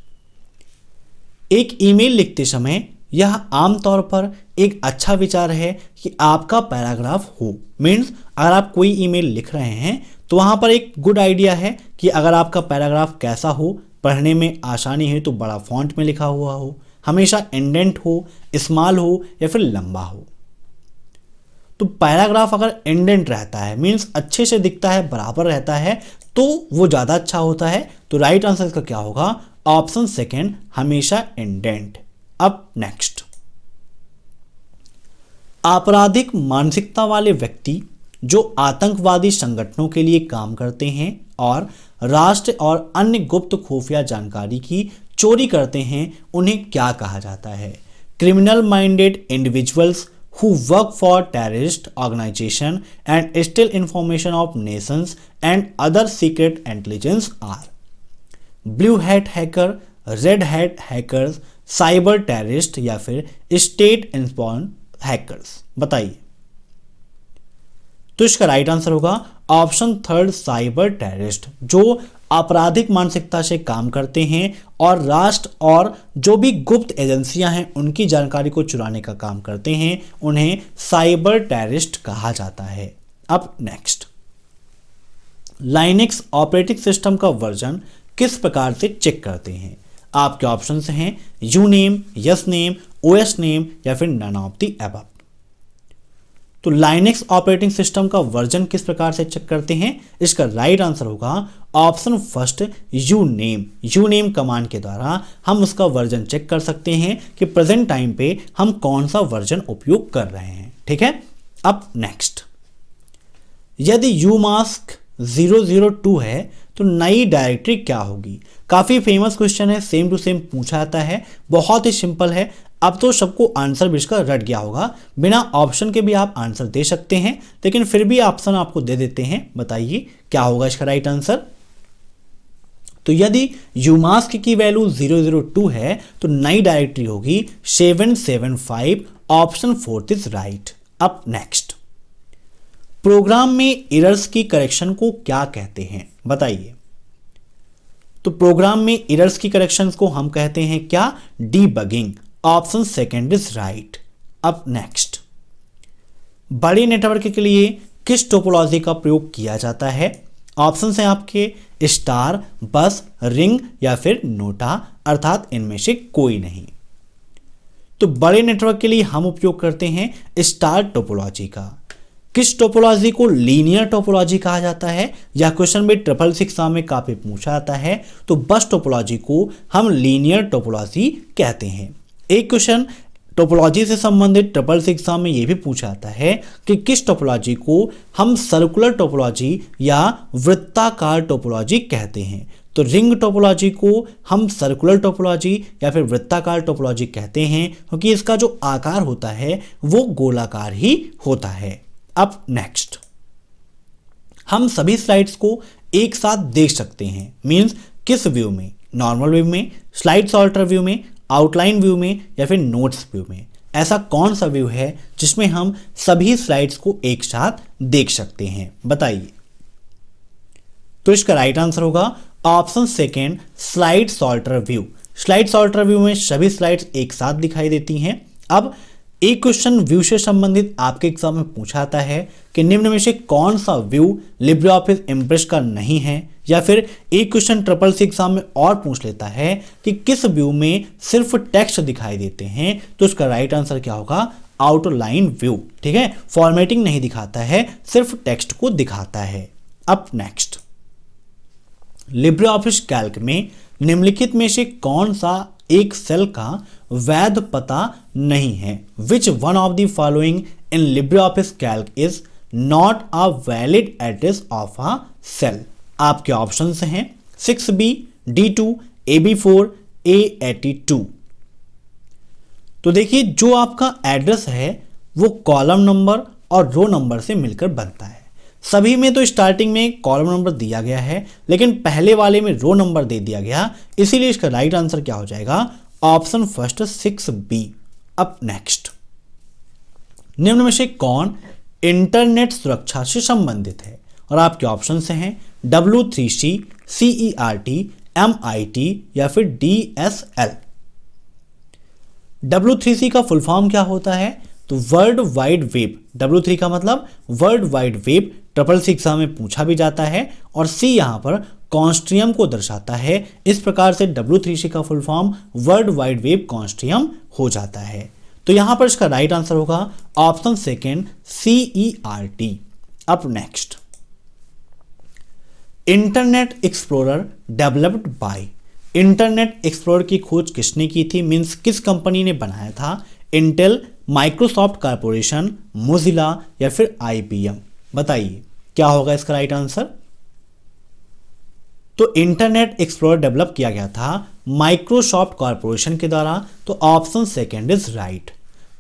एक ईमेल लिखते समय यह आमतौर पर एक अच्छा विचार है कि आपका पैराग्राफ हो। मीन्स अगर आप कोई ईमेल लिख रहे हैं तो वहाँ पर एक गुड आइडिया है कि अगर आपका पैराग्राफ कैसा हो, पढ़ने में आसानी है तो बड़ा फॉन्ट में लिखा हुआ हो, हमेशा इंडेंट हो, स्मॉल हो या फिर लंबा हो। तो पैराग्राफ अगर इंडेंट रहता है, मीन्स अच्छे से दिखता है, बराबर रहता है, तो वो ज़्यादा अच्छा होता है। तो राइट आंसर इसका क्या होगा? ऑप्शन सेकेंड, हमेशा इंडेंट। अब नेक्स्ट, आपराधिक मानसिकता वाले व्यक्ति जो आतंकवादी संगठनों के लिए काम करते हैं और राष्ट्र और अन्य गुप्त खुफिया जानकारी की चोरी करते हैं, उन्हें क्या कहा जाता है? Criminal minded individuals who work for terrorist organization and steal information of nations and other secret intelligence are blue hat hacker, red hat hackers, cyber terrorist या फिर स्टेट इंस्पॉन हैकर्स। बताइए। तो इसका राइट आंसर होगा ऑप्शन थर्ड, साइबर टेररिस्ट, जो आपराधिक मानसिकता से काम करते हैं और राष्ट्र और जो भी गुप्त एजेंसियां हैं उनकी जानकारी को चुराने का काम करते हैं, उन्हें साइबर टेररिस्ट कहा जाता है। अब नेक्स्ट, लाइनक्स ऑपरेटिंग सिस्टम का वर्जन किस प्रकार से चेक करते हैं? आपके ऑप्शंस हैं यूनेम, यस नेम, ओएस नेम या फिर नन ऑफ द अबव। तो लाइनक्स ऑपरेटिंग सिस्टम का वर्जन किस प्रकार से चेक करते हैं? इसका राइट आंसर होगा ऑप्शन फर्स्ट, यूनेम। यूनेम कमांड के द्वारा हम उसका वर्जन चेक कर सकते हैं कि प्रेजेंट टाइम पे हम कौन सा वर्जन उपयोग कर रहे हैं। ठीक है। अब नेक्स्ट, यदि यूमास्क 002 है तो नई डायरेक्टरी क्या होगी? काफी फेमस क्वेश्चन है, सेम टू सेम पूछा जाता है, बहुत ही सिंपल है। अब तो सबको आंसर भी इसका रट गया होगा, बिना ऑप्शन के भी आप आंसर दे सकते हैं, लेकिन फिर भी ऑप्शन आपको दे देते हैं। बताइए क्या होगा इसका राइट आंसर? तो यदि यूमास्क की वैल्यू 002 है तो नई डायरेक्टरी होगी 775, ऑप्शन फोर्थ इज राइट। अब नेक्स्ट, प्रोग्राम में एरर्स की करेक्शन को क्या कहते हैं? बताइए। तो प्रोग्राम में एरर्स की करेक्शंस को हम कहते हैं क्या? Debugging, option second is right. अब नेक्स्ट, बड़े नेटवर्क के लिए किस टोपोलॉजी का प्रयोग किया जाता है? ऑप्शन है आपके स्टार, बस, रिंग या फिर नोटा, अर्थात इनमें से कोई नहीं। तो बड़े नेटवर्क के लिए हम उपयोग करते हैं स्टार टोपोलॉजी का। किस टोपोलॉजी को लीनियर टोपोलॉजी कहा जाता है? यह क्वेश्चन भी 666 एग्जाम में काफी पूछा जाता है। तो बस टोपोलॉजी को हम लीनियर टोपोलॉजी कहते हैं। एक क्वेश्चन टोपोलॉजी से संबंधित 666 एग्जाम में यह भी पूछा जाता है कि किस टोपोलॉजी को हम सर्कुलर टोपोलॉजी या वृत्ताकार टोपोलॉजी कहते हैं? तो रिंग टोपोलॉजी को हम सर्कुलर टोपोलॉजी या फिर वृत्ताकार टोपोलॉजी कहते हैं, क्योंकि इसका जो आकार होता है वो गोलाकार ही होता है। अब नेक्स्ट, हम सभी स्लाइड्स को एक साथ देख सकते हैं, मींस किस व्यू में? नॉर्मल व्यू में, स्लाइड सॉर्टर व्यू में, आउटलाइन व्यू में या फिर नोट्स व्यू में? ऐसा कौन सा व्यू है जिसमें हम सभी स्लाइड्स को एक साथ देख सकते हैं? बताइए। तो इसका राइट आंसर होगा option second, slide sorter view. Slide sorter view में सभी स्लाइड्स एक साथ दिखाई देती हैं। अब एक क्वेश्चन व्यू से संबंधित आपके एग्जाम में पूछा जाता है कि निम्न में से कौन सा व्यू लिब्रे ऑफिस इम्प्रेस का नहीं है, या फिर एक क्वेश्चन 666 एग्जाम में और पूछ लेता है कि किस व्यू में सिर्फ टेक्स्ट दिखाई देते हैं। तो इसका राइट आंसर क्या होगा? Outline view. ठीक है, फॉर्मेटिंग नहीं दिखाता है, सिर्फ टेक्स्ट को दिखाता है। अब नेक्स्ट, लिब्रे ऑफिस कैल्क में निम्नलिखित में से कौन सा एक सेल का वैध पता नहीं है? Which one of the following in Libre Office Calc is not a valid address of a cell? आपके ऑप्शंस हैं 6B, D2, AB4, A82। तो देखिए, जो आपका एड्रेस है वो कॉलम नंबर और रो नंबर से मिलकर बनता है। सभी में तो स्टार्टिंग में कॉलम नंबर दिया गया है, लेकिन पहले वाले में रो नंबर दे दिया गया, इसीलिए इसका राइट आंसर क्या हो जाएगा? Option first 6B। अब नेक्स्ट, निम्न में से कौन इंटरनेट सुरक्षा से संबंधित है? और आपके ऑप्शन से हैं W3C, CERT, MIT या फिर DSL। W3C का फुल फॉर्म क्या होता है? तो वर्ल्ड वाइड वेब। W3 का मतलब वर्ल्ड वाइड वेब, 666 एग्जाम में पूछा भी जाता है। और C यहाँ पर कॉन्स्ट्रियम को दर्शाता है। इस प्रकार से W3C का full form world wide web consortium हो जाता है। तो यहां पर इसका राइट आंसर होगा ऑप्शन सेकेंड CERT। अब next, Internet Explorer developed by, Internet Explorer की खोज किसने की थी, मींस किस कंपनी ने बनाया था? इंटेल, माइक्रोसॉफ्ट कॉर्पोरेशन, मोजिला या फिर IBM। बताइए क्या होगा इसका राइट आंसर? तो इंटरनेट एक्सप्लोरर डेवलप किया गया था माइक्रोसॉफ्ट कॉर्पोरेशन के द्वारा, तो ऑप्शन सेकेंड इज राइट।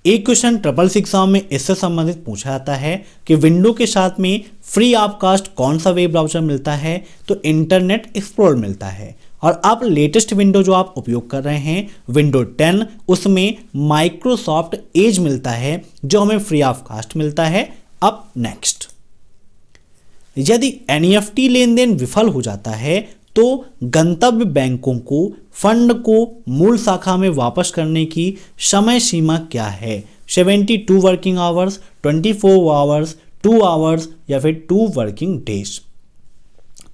एक क्वेश्चन ट्रिपल सी एग्जाम में इससे संबंधित पूछा जाता है कि विंडो के साथ में फ्री ऑफ कॉस्ट कौन सा वेब ब्राउज़र मिलता है? तो इंटरनेट एक्सप्लोरर मिलता है। और अब लेटेस्ट विंडो जो आप उपयोग कर रहे हैं विंडो 10, उसमें माइक्रोसॉफ्ट एज मिलता है जो हमें फ्री ऑफ कॉस्ट मिलता है। अब नेक्स्ट, यदि NEFT लेन देन विफल हो जाता है तो गंतव्य बैंकों को फंड को मूल शाखा में वापस करने की समय सीमा क्या है? 72 वर्किंग आवर्स, 24 आवर्स, 2 आवर्स या फिर 2 वर्किंग डेज।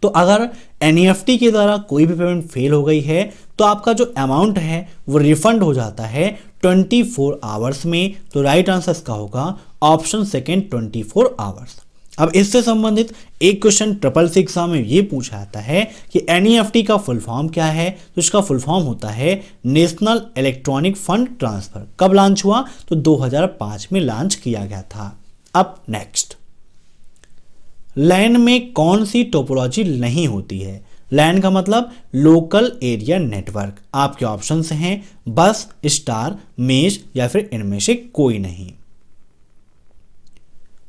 तो अगर NEFT के द्वारा कोई भी पेमेंट फेल हो गई है तो आपका जो अमाउंट है वो रिफंड हो जाता है 24 आवर्स में। तो राइट आंसर इसका होगा ऑप्शन सेकेंड 24 आवर्स। अब इससे संबंधित एक क्वेश्चन ट्रिपल सी एग्जाम में ये पूछा जाता है कि NEFT का फुल फॉर्म क्या है? तो इसका फुल फॉर्म होता है नेशनल इलेक्ट्रॉनिक फंड ट्रांसफर। कब लॉन्च हुआ? तो 2005 में लॉन्च किया गया था। अब नेक्स्ट, लैन में कौन सी टोपोलॉजी नहीं होती है? लैन का मतलब लोकल एरिया नेटवर्क। आपके ऑप्शंस हैं बस, स्टार, मेश या फिर इनमें से कोई नहीं।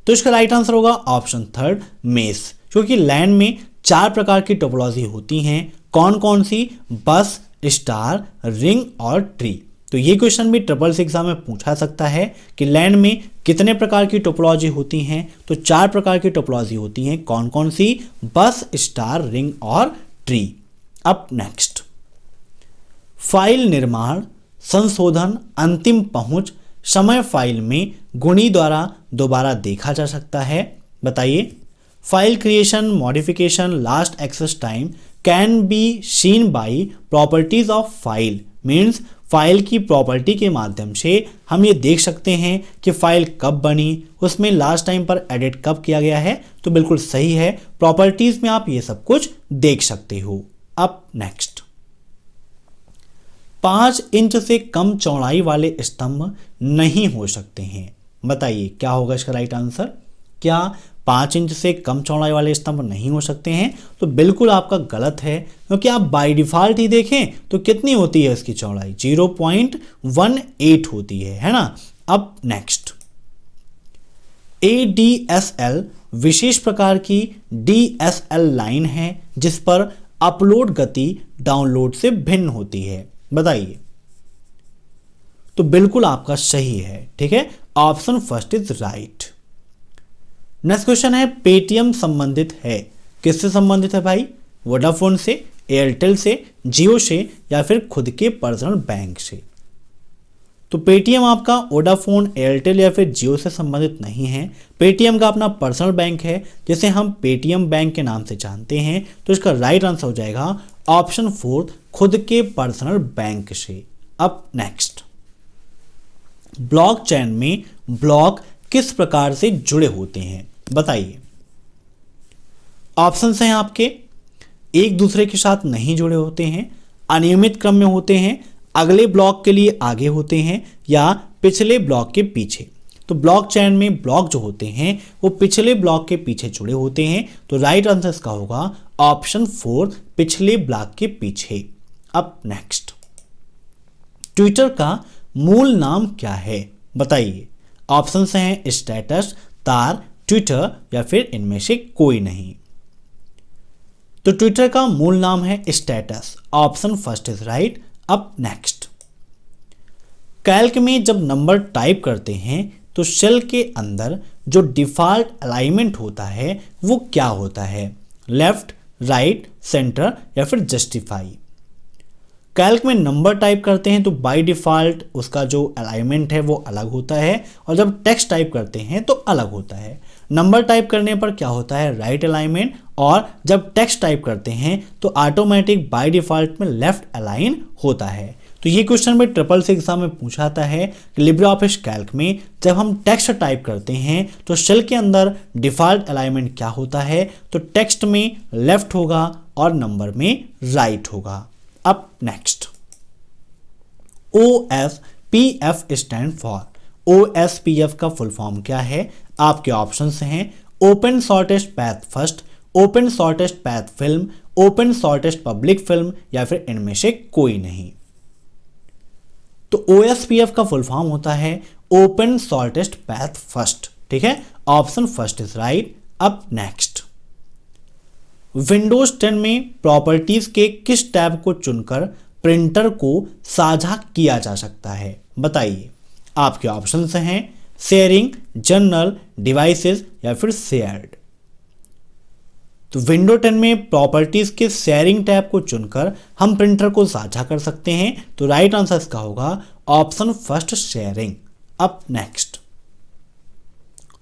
तो इसका राइट आंसर होगा ऑप्शन थर्ड मेश, क्योंकि लैन में 4 प्रकार की टोपोलॉजी होती हैं। कौन कौन सी? बस, स्टार, रिंग और ट्री। तो ये क्वेश्चन भी ट्रिपल सी एग्जाम में पूछा सकता है कि लैन में कितने प्रकार की टोपोलॉजी होती हैं? तो 4 प्रकार की टोपोलॉजी होती हैं। कौन कौन सी? बस, स्टार, रिंग और ट्री। अब नेक्स्ट, फाइल निर्माण, संशोधन, अंतिम पहुंच समय फाइल में गुणी द्वारा दोबारा देखा जा सकता है। बताइए, file creation, modification, last access time can be seen by properties of file, means file की प्रॉपर्टी के माध्यम से हम ये देख सकते हैं कि फाइल कब बनी, उसमें लास्ट टाइम पर एडिट कब किया गया है। तो बिल्कुल सही है, प्रॉपर्टीज में आप ये सब कुछ देख सकते हो। अब नेक्स्ट, 5 इंच से कम चौड़ाई वाले स्तंभ नहीं हो सकते हैं। बताइए क्या होगा इसका राइट आंसर? क्या 5 इंच से कम चौड़ाई वाले स्तंभ नहीं हो सकते हैं? तो बिल्कुल आपका गलत है, क्योंकि आप बाय डिफॉल्ट ही देखें तो कितनी होती है इसकी चौड़ाई? 0.18 होती है ना। अब नेक्स्ट, ADSL विशेष प्रकार की DSL लाइन है जिस पर अपलोड गति डाउनलोड से भिन्न होती है। बताइए। तो बिल्कुल आपका सही है, ठीक है, option first is right. Next question है, पेटीएम संबंधित है, किससे संबंधित है भाई? वोडाफोन से, एयरटेल से, जियो से या फिर खुद के पर्सनल बैंक से? तो पेटीएम आपका वोडाफोन, एयरटेल या फिर जियो से संबंधित नहीं है। पेटीएम का अपना पर्सनल बैंक है जिसे हम पेटीएम बैंक के नाम से जानते हैं। तो इसका राइट आंसर हो जाएगा ऑप्शन 4 खुद के पर्सनल बैंक से। अब नेक्स्ट, ब्लॉकचेन में ब्लॉक किस प्रकार से जुड़े होते हैं? बताइए। ऑप्शंस हैं आपके, एक दूसरे के साथ नहीं जुड़े होते हैं, अनियमित क्रम में होते हैं, अगले ब्लॉक के लिए आगे होते हैं या पिछले ब्लॉक के पीछे। तो ब्लॉकचेन में ब्लॉक जो होते हैं वो पिछले ब्लॉक के पीछे जुड़े होते हैं। तो राइट आंसर इसका होगा ऑप्शन 4 पिछले ब्लॉक के पीछे। अब नेक्स्ट, ट्विटर का मूल नाम क्या है? बताइए। ऑप्शंस हैं स्टेटस, तार, ट्विटर या फिर इनमें से कोई नहीं। तो ट्विटर का मूल नाम है status, option first is right. अब नेक्स्ट, कैल्क में जब नंबर टाइप करते हैं तो सेल के अंदर जो डिफॉल्ट अलाइनमेंट होता है वो क्या होता है? लेफ्ट, राइट, सेंटर या फिर जस्टिफाई? कैल्क में नंबर टाइप करते हैं तो बाय डिफॉल्ट उसका जो अलाइनमेंट है वो अलग होता है, और जब टेक्स्ट टाइप करते हैं तो अलग होता है। नंबर टाइप करने पर क्या होता है? राइट अलाइनमेंट, और जब टेक्स्ट टाइप करते हैं तो ऑटोमेटिक बाय डिफॉल्ट में लेफ्ट अलाइन होता है। तो ये क्वेश्चन में ट्रिपल सी एग्जाम में पूछा जाता है कि लिब्रे ऑफिस कैल्क में जब हम टेक्स्ट टाइप करते हैं तो सेल के अंदर डिफॉल्ट अलाइनमेंट क्या होता है, तो टेक्स्ट में लेफ्ट होगा और नंबर में राइट होगा। अब next, OSPF stand for, OSPF का फुल फॉर्म क्या है? आपके ऑप्शंस हैं open shortest path first, open shortest path film, open shortest public film या फिर इनमें से कोई नहीं। तो OSPF का फुल फॉर्म होता है ओपन शॉर्टेस्ट पैथ फर्स्ट, ठीक है, ऑप्शन फर्स्ट इज राइट। अब नेक्स्ट, विंडोज 10 में प्रॉपर्टीज के किस टैब को चुनकर प्रिंटर को साझा किया जा सकता है? बताइए। आपके ऑप्शंस हैं शेयरिंग, जनरल, डिवाइसेस या फिर शेयर्ड। तो विंडो 10 में प्रॉपर्टीज के शेयरिंग टैब को चुनकर हम प्रिंटर को साझा कर सकते हैं, तो राइट आंसर इसका होगा ऑप्शन फर्स्ट शेयरिंग। अब next,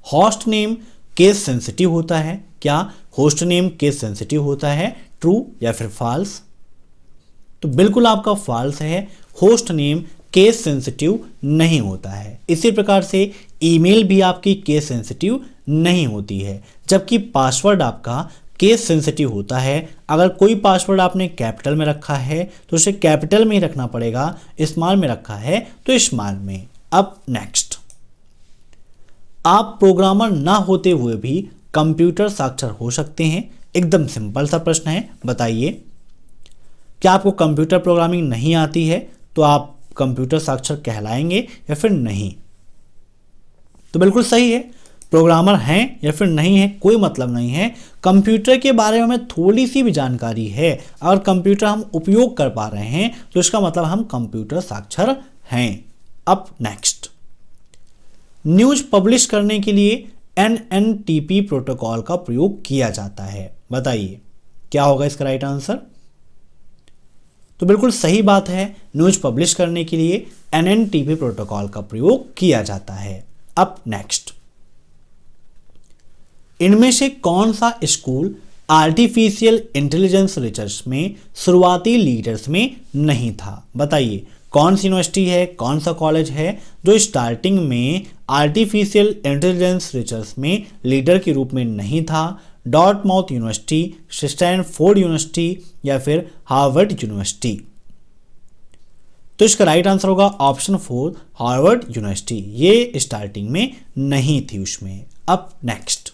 host name case sensitive होता है क्या? होस्ट नेम केस सेंसिटिव होता है, ट्रू या फिर फॉल्स? तो बिल्कुल आपका फॉल्स है, होस्ट नेम केस सेंसिटिव नहीं होता है। इसी प्रकार से ईमेल भी आपकी केस सेंसिटिव नहीं होती है, जबकि पासवर्ड आपका केस सेंसिटिव होता है। अगर कोई पासवर्ड आपने कैपिटल में रखा है तो उसे कैपिटल में ही रखना पड़ेगा, स्मॉल में रखा है तो स्मॉल में। अब नेक्स्ट, आप प्रोग्रामर ना होते हुए भी कंप्यूटर साक्षर हो सकते हैं? एकदम सिंपल सा प्रश्न है, बताइए। क्या आपको कंप्यूटर प्रोग्रामिंग नहीं आती है तो आप कंप्यूटर साक्षर कहलाएंगे या फिर नहीं? तो बिल्कुल सही है, प्रोग्रामर हैं या फिर नहीं है कोई मतलब नहीं है। कंप्यूटर के बारे में हमें थोड़ी सी भी जानकारी है, अगर कंप्यूटर हम उपयोग कर पा रहे हैं तो इसका मतलब हम कंप्यूटर साक्षर हैं। अब नेक्स्ट, न्यूज पब्लिश करने के लिए NNTP प्रोटोकॉल का प्रयोग किया जाता है, बताइए क्या होगा इसका राइट आंसर? तो बिल्कुल सही बात है, न्यूज पब्लिश करने के लिए NNTP प्रोटोकॉल का प्रयोग किया जाता है। अब नेक्स्ट, इनमें से कौन सा स्कूल आर्टिफिशियल इंटेलिजेंस रिसर्च में शुरुआती लीडर्स में नहीं था? बताइए कौन सी यूनिवर्सिटी है, कौन सा कॉलेज है जो स्टार्टिंग में आर्टिफिशियल इंटेलिजेंस रिसर्च में लीडर के रूप में नहीं था? डॉर्टमाउथ यूनिवर्सिटी, स्टैनफोर्ड यूनिवर्सिटी या फिर हार्वर्ड यूनिवर्सिटी? तो इसका राइट आंसर होगा ऑप्शन 4 हार्वर्ड यूनिवर्सिटी। ये स्टार्टिंग में नहीं थी उसमें। अब नेक्स्ट,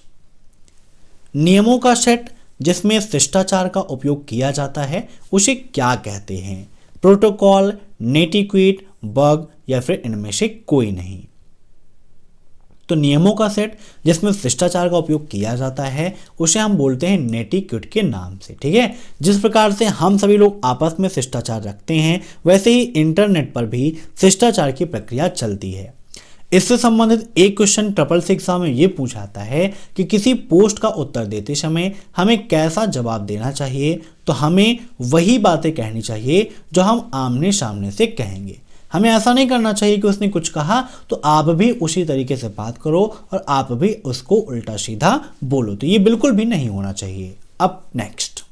नियमों का सेट जिसमें शिष्टाचार का उपयोग किया जाता है उसे क्या कहते हैं? प्रोटोकॉल, नेटिक्वेट, बग या फिर इनमें से कोई नहीं? तो नियमों का सेट जिसमें शिष्टाचार का उपयोग किया जाता है उसे हम बोलते हैं नेटिक्वेट के नाम से, ठीक है। जिस प्रकार से हम सभी लोग आपस में शिष्टाचार रखते हैं वैसे ही इंटरनेट पर भी शिष्टाचार की प्रक्रिया चलती है। इससे संबंधित एक क्वेश्चन ट्रिपल सी एग्जाम में ये पूछा जाता है कि किसी पोस्ट का उत्तर देते समय हमें कैसा जवाब देना चाहिए? तो हमें वही बातें कहनी चाहिए जो हम आमने सामने से कहेंगे। हमें ऐसा नहीं करना चाहिए कि उसने कुछ कहा तो आप भी उसी तरीके से बात करो और आप भी उसको उल्टा सीधा बोलो, तो ये बिल्कुल भी नहीं होना चाहिए। अब नेक्स्ट,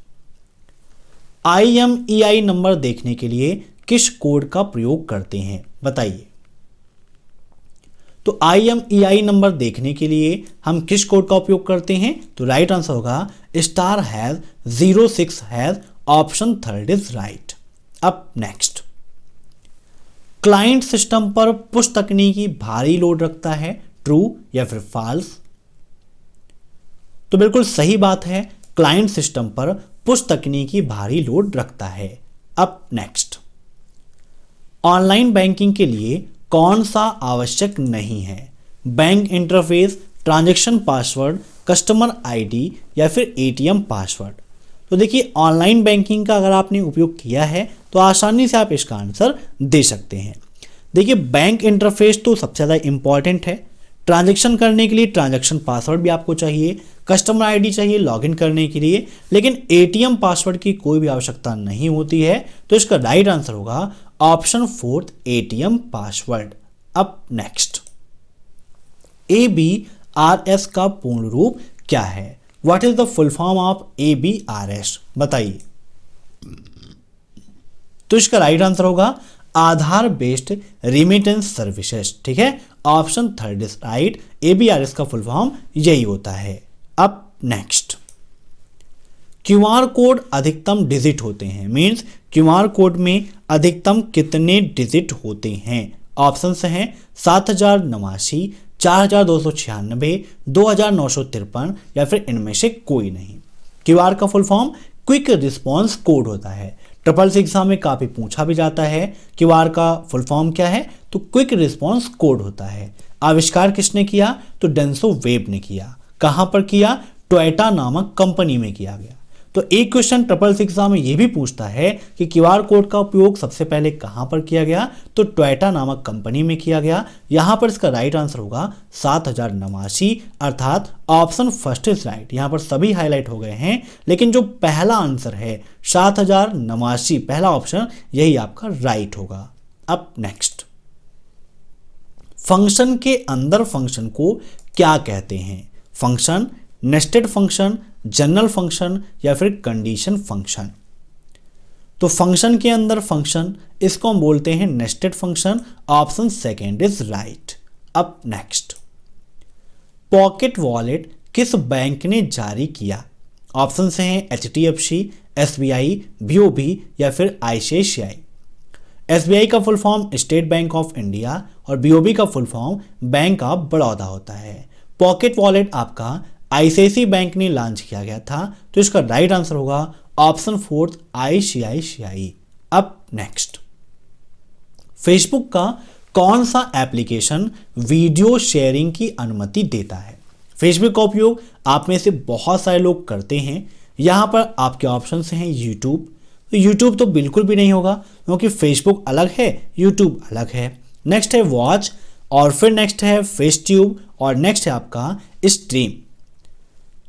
IMEI नंबर देखने के लिए किस कोड का प्रयोग करते हैं? बताइए। तो IMEI नंबर देखने के लिए हम किस कोड का उपयोग करते हैं? तो राइट आंसर होगा *#06#, ऑप्शन थर्ड इज राइट। अब नेक्स्ट, क्लाइंट सिस्टम पर पुश तकनीकी भारी लोड रखता है, ट्रू या फिर फॉल्स? तो बिल्कुल सही बात है, क्लाइंट सिस्टम पर पुश तकनीकी भारी लोड रखता है। अब नेक्स्ट, ऑनलाइन बैंकिंग के लिए कौन सा आवश्यक नहीं है? Bank interface, transaction password, customer ID या फिर ATM पासवर्ड? तो देखिए, ऑनलाइन बैंकिंग का अगर आपने उपयोग किया है तो आसानी से आप इसका आंसर दे सकते हैं। देखिए, बैंक इंटरफेस तो सबसे ज़्यादा इंपॉर्टेंट है। ट्रांजैक्शन करने के लिए ट्रांजैक्शन पासवर्ड भी आपको चाहिए, कस्टमर आईडी चाहिए लॉगिन करने के लिए, लेकिन ATM पासवर्ड की कोई भी आवश्यकता नहीं होती है। तो इसका राइट आंसर होगा ऑप्शन 4 ATM पासवर्ड। अब नेक्स्ट, ABRS का पूर्ण रूप क्या है? What is the full form of ABRS? बताइए। तो इसका राइट आंसर होगा आधार बेस्ड रिमिटेंस सर्विसेज। ठीक है, option third is right. ABRS का फुल फॉर्म यही होता है। अब नेक्स्ट, क्यूआर कोड अधिकतम डिजिट होते हैं, मींस क्यूआर कोड में अधिकतम कितने डिजिट होते हैं? ऑप्शन हैं 7089, 4296, 2953 या फिर इनमें से कोई नहीं। क्यूआर का full form quick response code होता है। ट्रिपल एग्जाम में काफी पूछा भी जाता है क्यूआर का फुल फॉर्म क्या है, तो क्विक रिस्पॉन्स कोड होता है। आविष्कार किसने किया? तो डेंसो वेब ने किया। कहां पर किया? टोयोटा नामक कंपनी में किया गया। तो एक क्वेश्चन ट्रिपल एग्जाम में यह भी पूछता है कि क्यूआर कोड का उपयोग सबसे पहले कहां पर किया गया, तो टोयोटा नामक कंपनी में किया गया। यहां पर इसका राइट आंसर होगा 7089, अर्थात ऑप्शन फर्स्ट इज राइट। यहां पर सभी हाईलाइट हो गए हैं, लेकिन जो पहला आंसर है 7089, पहला ऑप्शन, यही आपका राइट होगा। अब नेक्स्ट, फंक्शन के अंदर फंक्शन को क्या कहते हैं? Function, nested function, general function या फिर कंडीशन फंक्शन? तो फंक्शन के अंदर फंक्शन, इसको हम बोलते हैं nested function. Option second is right. अब नेक्स्ट, पॉकेट वॉलेट किस बैंक ने जारी किया? ऑप्शन से हैं HDFC, SBI, BOB या फिर ICICI। SBI का full form state bank of India और BOB का full form bank of Baroda होता है। पॉकेट वॉलेट आपका ICICI बैंक ने लॉन्च किया गया था, तो इसका राइट आंसर होगा ऑप्शन फोर्थ ICICI। अब नेक्स्ट, फेसबुक का कौन सा एप्लीकेशन वीडियो शेयरिंग की अनुमति देता है? फेसबुक का उपयोग आप में से बहुत सारे लोग करते हैं। यहां पर आपके ऑप्शन हैं यूट्यूब, तो यूट्यूब तो बिल्कुल भी नहीं होगा क्योंकि फेसबुक अलग है, यूट्यूब अलग है। नेक्स्ट है वॉच, और फिर नेक्स्ट है फेसट्यूब, और नेक्स्ट है आपका स्ट्रीम।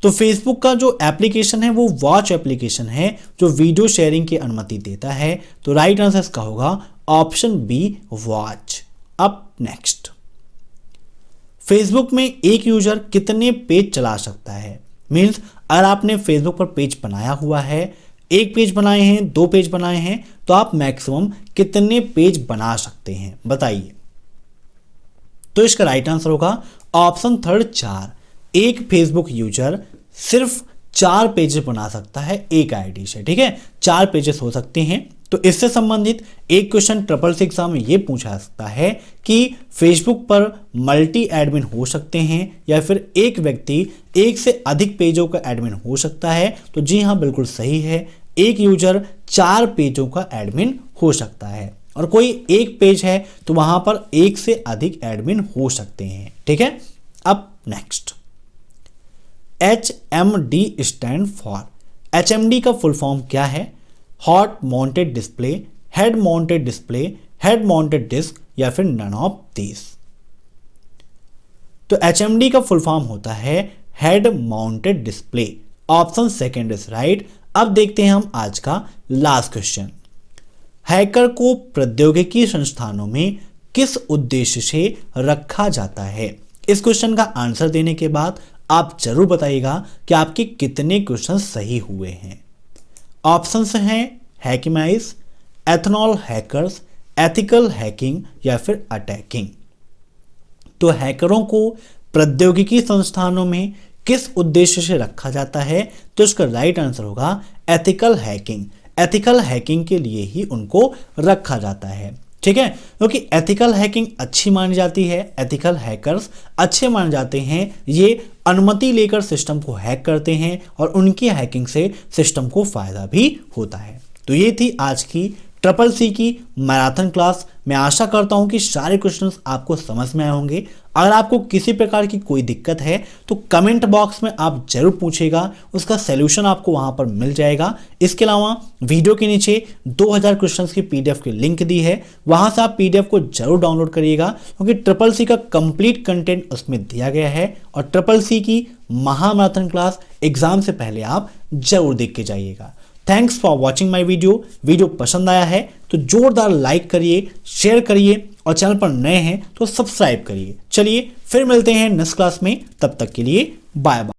तो फेसबुक का जो एप्लीकेशन है वो वॉच एप्लीकेशन है जो वीडियो शेयरिंग की अनुमति देता है। तो राइट आंसर इसका होगा ऑप्शन बी, वॉच। अब नेक्स्ट, फेसबुक में एक यूजर कितने पेज चला सकता है? मींस अगर आपने फेसबुक पर पेज बनाया हुआ है, एक पेज बनाए हैं, दो पेज बनाए हैं, तो आप मैक्सिमम कितने पेज बना सकते हैं बताइए? तो इसका राइट आंसर होगा ऑप्शन थर्ड, 4। एक फेसबुक यूजर सिर्फ 4 पेजेस बना सकता है एक आईडी से। ठीक है, 4 पेजेस हो सकते हैं। तो इससे संबंधित एक क्वेश्चन ट्रिपल एग्जाम में यह पूछा जा सकता है कि फेसबुक पर मल्टी एडमिन हो सकते हैं या फिर एक व्यक्ति एक से अधिक पेजों का एडमिन हो सकता है? तो जी हाँ, बिल्कुल सही है, एक यूजर 4 पेजों का एडमिन हो सकता है, और कोई एक पेज है तो वहां पर एक से अधिक एडमिन हो सकते हैं। ठीक है, अब next, HMD stand for, HMD का फुल फॉर्म क्या है? Hot mounted display, head mounted display, head mounted disk या फिर नन ऑफ दिस? तो HMD का फुल फॉर्म होता है head mounted display. Option second is right. अब देखते हैं हम आज का लास्ट क्वेश्चन, हैकर को प्रौद्योगिकी संस्थानों में किस उद्देश्य से रखा जाता है? इस क्वेश्चन का आंसर देने के बाद आप जरूर बताइएगा कि आपके कितने क्वेश्चन सही हुए हैं। ऑप्शंस हैं हैकिमाइज, एथनॉल हैकर्स, एथिकल हैकिंग या फिर अटैकिंग। तो हैकरों को प्रौद्योगिकी संस्थानों में किस उद्देश्य से रखा जाता है? तो इसका राइट आंसर होगा एथिकल हैकिंग। एथिकल हैकिंग के लिए ही उनको रखा जाता है। ठीक है, क्योंकि एथिकल हैकिंग अच्छी मानी जाती है, एथिकल हैकर्स अच्छे माने जाते हैं। ये अनुमति लेकर सिस्टम को हैक करते हैं और उनकी हैकिंग से सिस्टम को फायदा भी होता है। तो ये थी आज की ट्रिपल सी की मैराथन क्लास। मैं आशा करता हूं कि सारे क्वेश्चंस आपको समझ में आए होंगे। अगर आपको किसी प्रकार की कोई दिक्कत है तो कमेंट बॉक्स में आप जरूर पूछेगा, उसका सलूशन आपको वहां पर मिल जाएगा। इसके अलावा वीडियो के नीचे 2000 क्वेश्चंस की PDF की लिंक दी है, वहां से आप PDF को जरूर डाउनलोड करिएगा, क्योंकि ट्रिपल सी का कंप्लीट कंटेंट उसमें दिया गया है। और ट्रिपल सी की महामैराथन क्लास एग्जाम से पहले आप जरूर देख के जाइएगा। Thanks for watching my video पसंद आया है तो जोरदार लाइक करिए, शेयर करिए और चैनल पर नए हैं तो सब्सक्राइब करिए। चलिए फिर मिलते हैं नेक्स्ट क्लास में, तब तक के लिए बाय बाय।